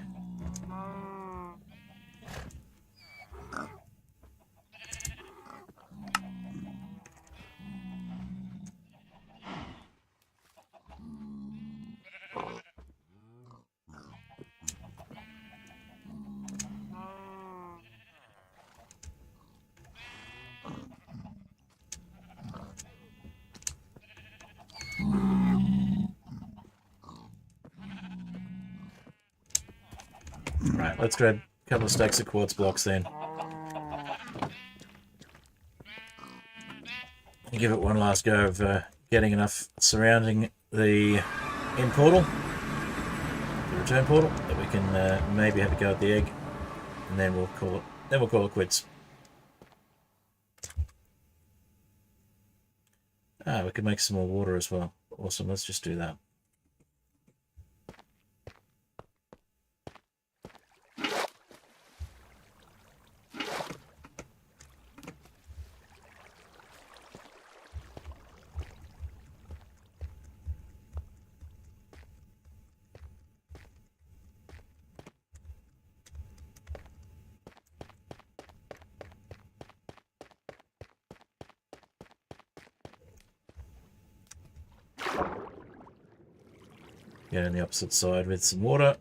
Right, let's grab a couple of stacks of quartz blocks then. And give it one last go of getting enough surrounding the end portal, the return portal, that we can maybe have a go at the egg, and then we'll call it quits. Ah, we could make some more water as well. Awesome, let's just do that. Get on the opposite side with some water.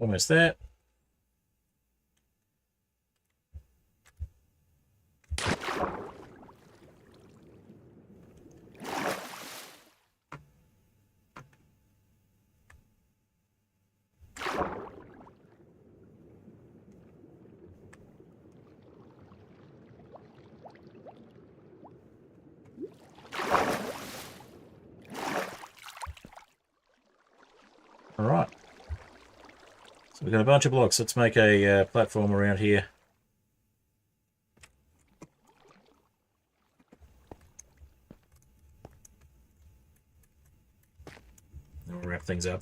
Almost there. All right. So we've got a bunch of blocks. Let's make a platform around here. We'll wrap things up.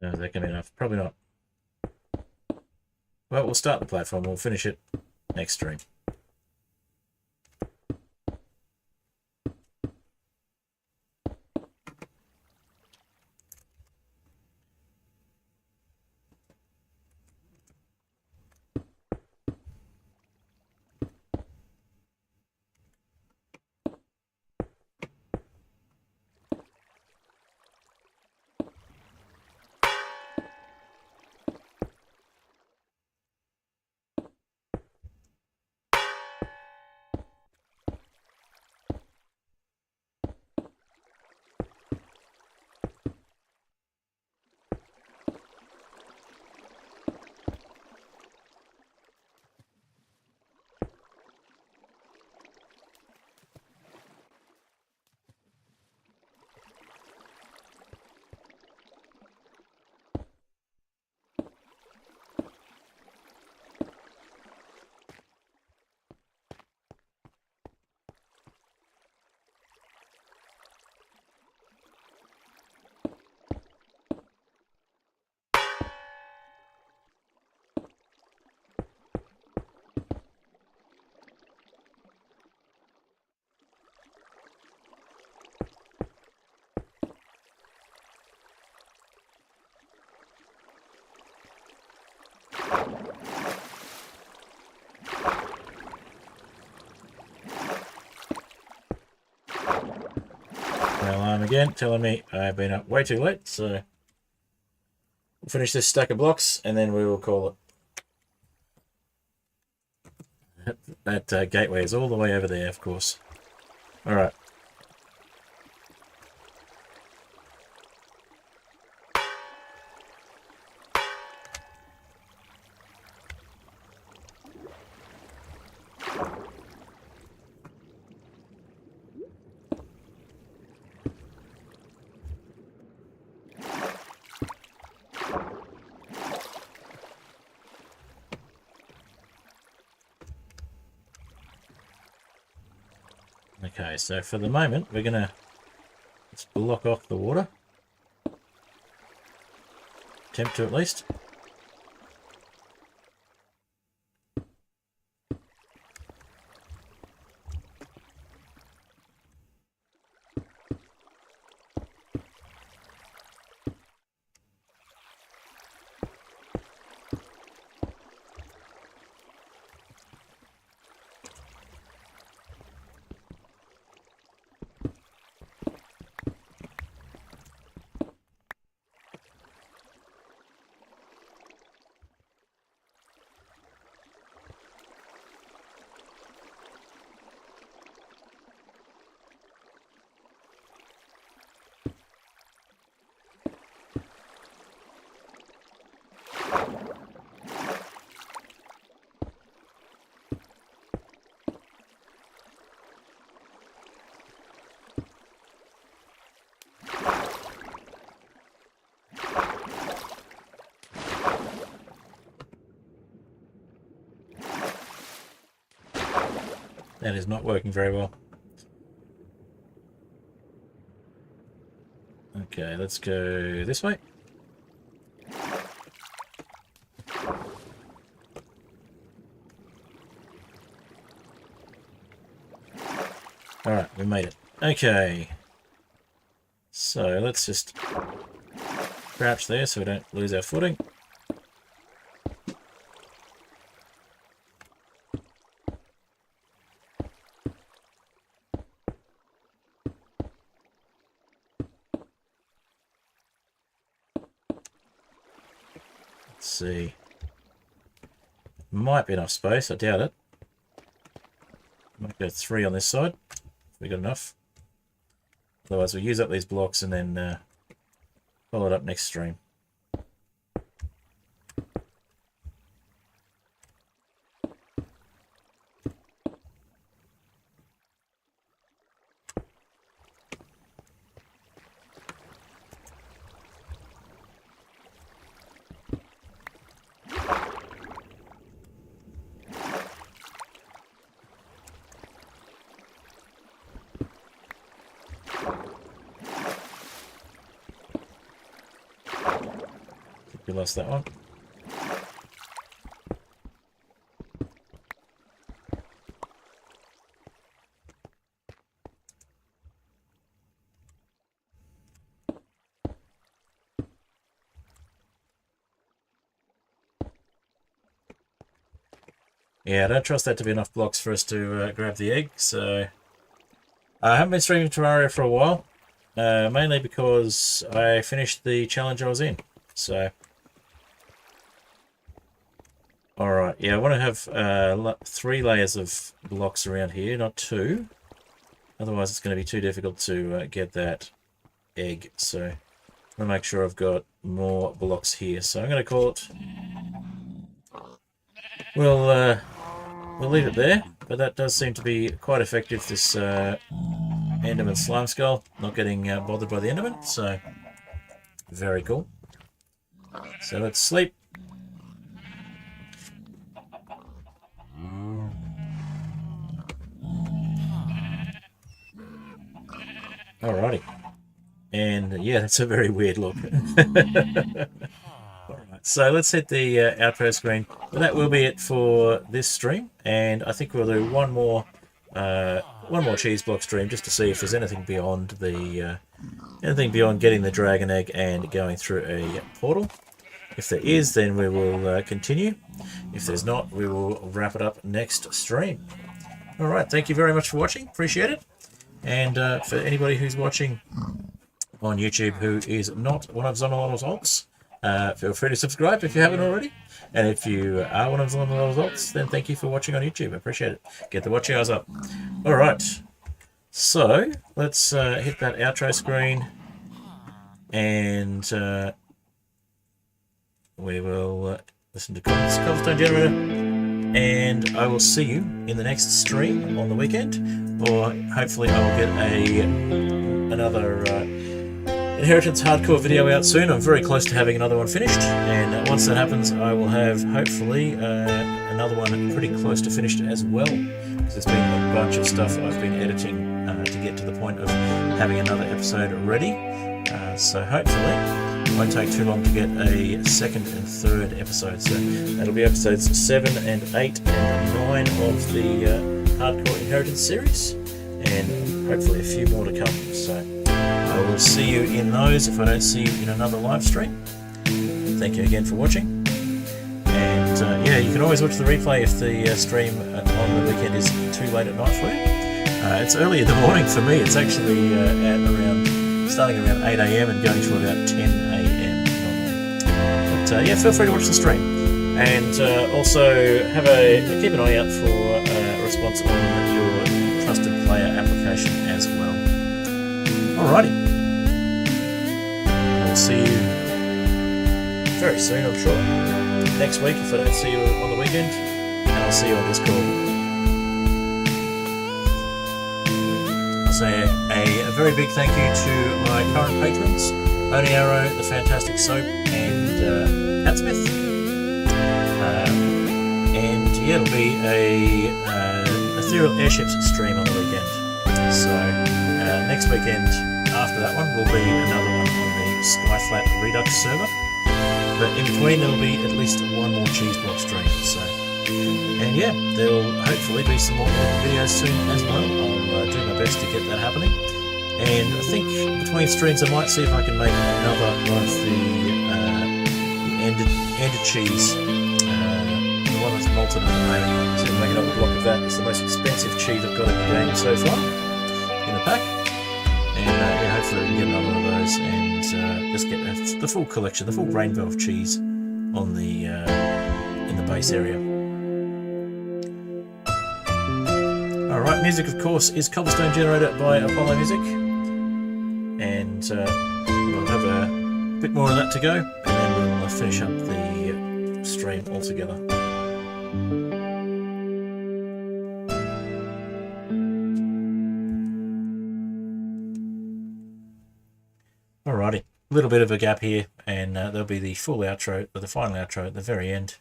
No, is that going to be enough? Probably not. Well, we'll start the platform. We'll finish it next stream. Alarm again, telling me I've been up way too late, so we'll finish this stack of blocks and then we will call it. That gateway is all the way over there, of course. Alright. Okay, so for the moment, we're going to let's block off the water. Attempt to at least. That is not working very well. Okay, let's go this way. Alright, we made it. Okay. So let's just crouch there so we don't lose our footing. Let's see. Might be enough space, I doubt it. Might go 3 on this side. We got enough. Otherwise we'll use up these blocks and then follow it up next stream. We lost that one. Yeah, I don't trust that to be enough blocks for us to grab the egg, so I haven't been streaming Terraria for a while, mainly because I finished the challenge I was in, so... Alright, yeah, I want to have 3 layers of blocks around here, not 2. Otherwise it's going to be too difficult to get that egg, so I want to make sure I've got more blocks here. So I'm going to call it... We'll leave it there, but that does seem to be quite effective, this Enderman Slime Skull, not getting bothered by the Enderman, so very cool. So let's sleep. Alrighty. And yeah, that's a very weird look. Alright, so let's hit the outro screen. But that will be it for this stream, and I think we'll do one more cheese block stream just to see if there's anything beyond the getting the dragon egg and going through a portal. If there is, then we will continue. If there's not, we will wrap it up next stream. Alright, thank you very much for watching. Appreciate it. And for anybody who's watching on YouTube who is not one of Zonalon's alts, feel free to subscribe if you haven't already. And if you are one of Zonalon's alts, then thank you for watching on YouTube. I appreciate it. Get the watch hours up. Alright, so let's hit that outro screen, and we will listen to Cobblestone Generator. And I will see you in the next stream on the weekend, or hopefully I will get another Inheritance Hardcore video out soon. I'm very close to having another one finished, and once that happens I will have hopefully another one pretty close to finished as well, because there's been a bunch of stuff I've been editing to get to the point of having another episode ready, so hopefully it won't take too long to get a second and third episode. So that'll be episodes 7 and 8 and 9 of the Hardcore Inheritance series, and hopefully a few more to come. So I will see you in those if I don't see you in another live stream. Thank you again for watching, and yeah, you can always watch the replay if the stream on the weekend is too late at night for you. It's early in the morning for me. It's actually starting around 8 AM and going to about 10 AM normally. But yeah, feel free to watch the stream, and also keep an eye out for a response on your trusted player application as well. Alrighty, I'll see you very soon, I'm sure. Next week if I don't see you on the weekend, and I'll see you on Discord. I'll say a very big thank you to my current patrons, Only Arrow, The Fantastic Soap, and Hatsmith. And yeah, it'll be a ethereal airships stream on the weekend. So next weekend after that one will be another one on the Skyflat Redux server. But in between there will be at least one more Cheeseblock stream. So, and yeah, there will hopefully be some more videos soon as well. I'll do my best to get that happening. And I think between streams I might see if I can make another one of the Ender cheese. The one that's molten at the moment. See if I can make another block of that. It's the most expensive cheese I've got in the game so far in the pack. And yeah, hopefully we can get another one of those and just get the full collection, the full rainbow of cheese on the in the base area. Alright, music of course is Cobblestone generated by Apollo Music. And we'll have a bit more of that to go, and then we'll finish up the stream altogether. Alrighty, a little bit of a gap here, and there'll be the full outro, or the final outro at the very end.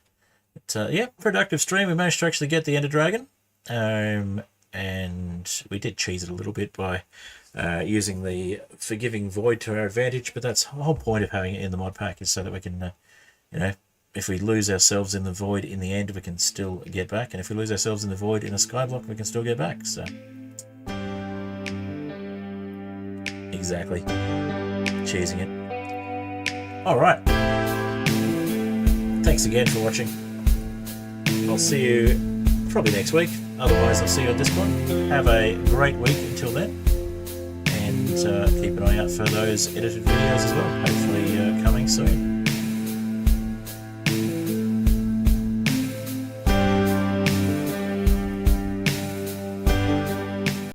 But yeah, productive stream. We managed to actually get the Enderdragon, and we did cheese it a little bit by using the forgiving void to our advantage, but that's the whole point of having it in the mod pack, is so that we can, you know, if we lose ourselves in the void in the end, we can still get back, and if we lose ourselves in the void in a skyblock, we can still get back. So exactly, cheesing it. All right, thanks again for watching. I'll see you probably next week. Otherwise, I'll see you on this one. Have a great week until then. And keep an eye out for those edited videos as well, hopefully coming soon.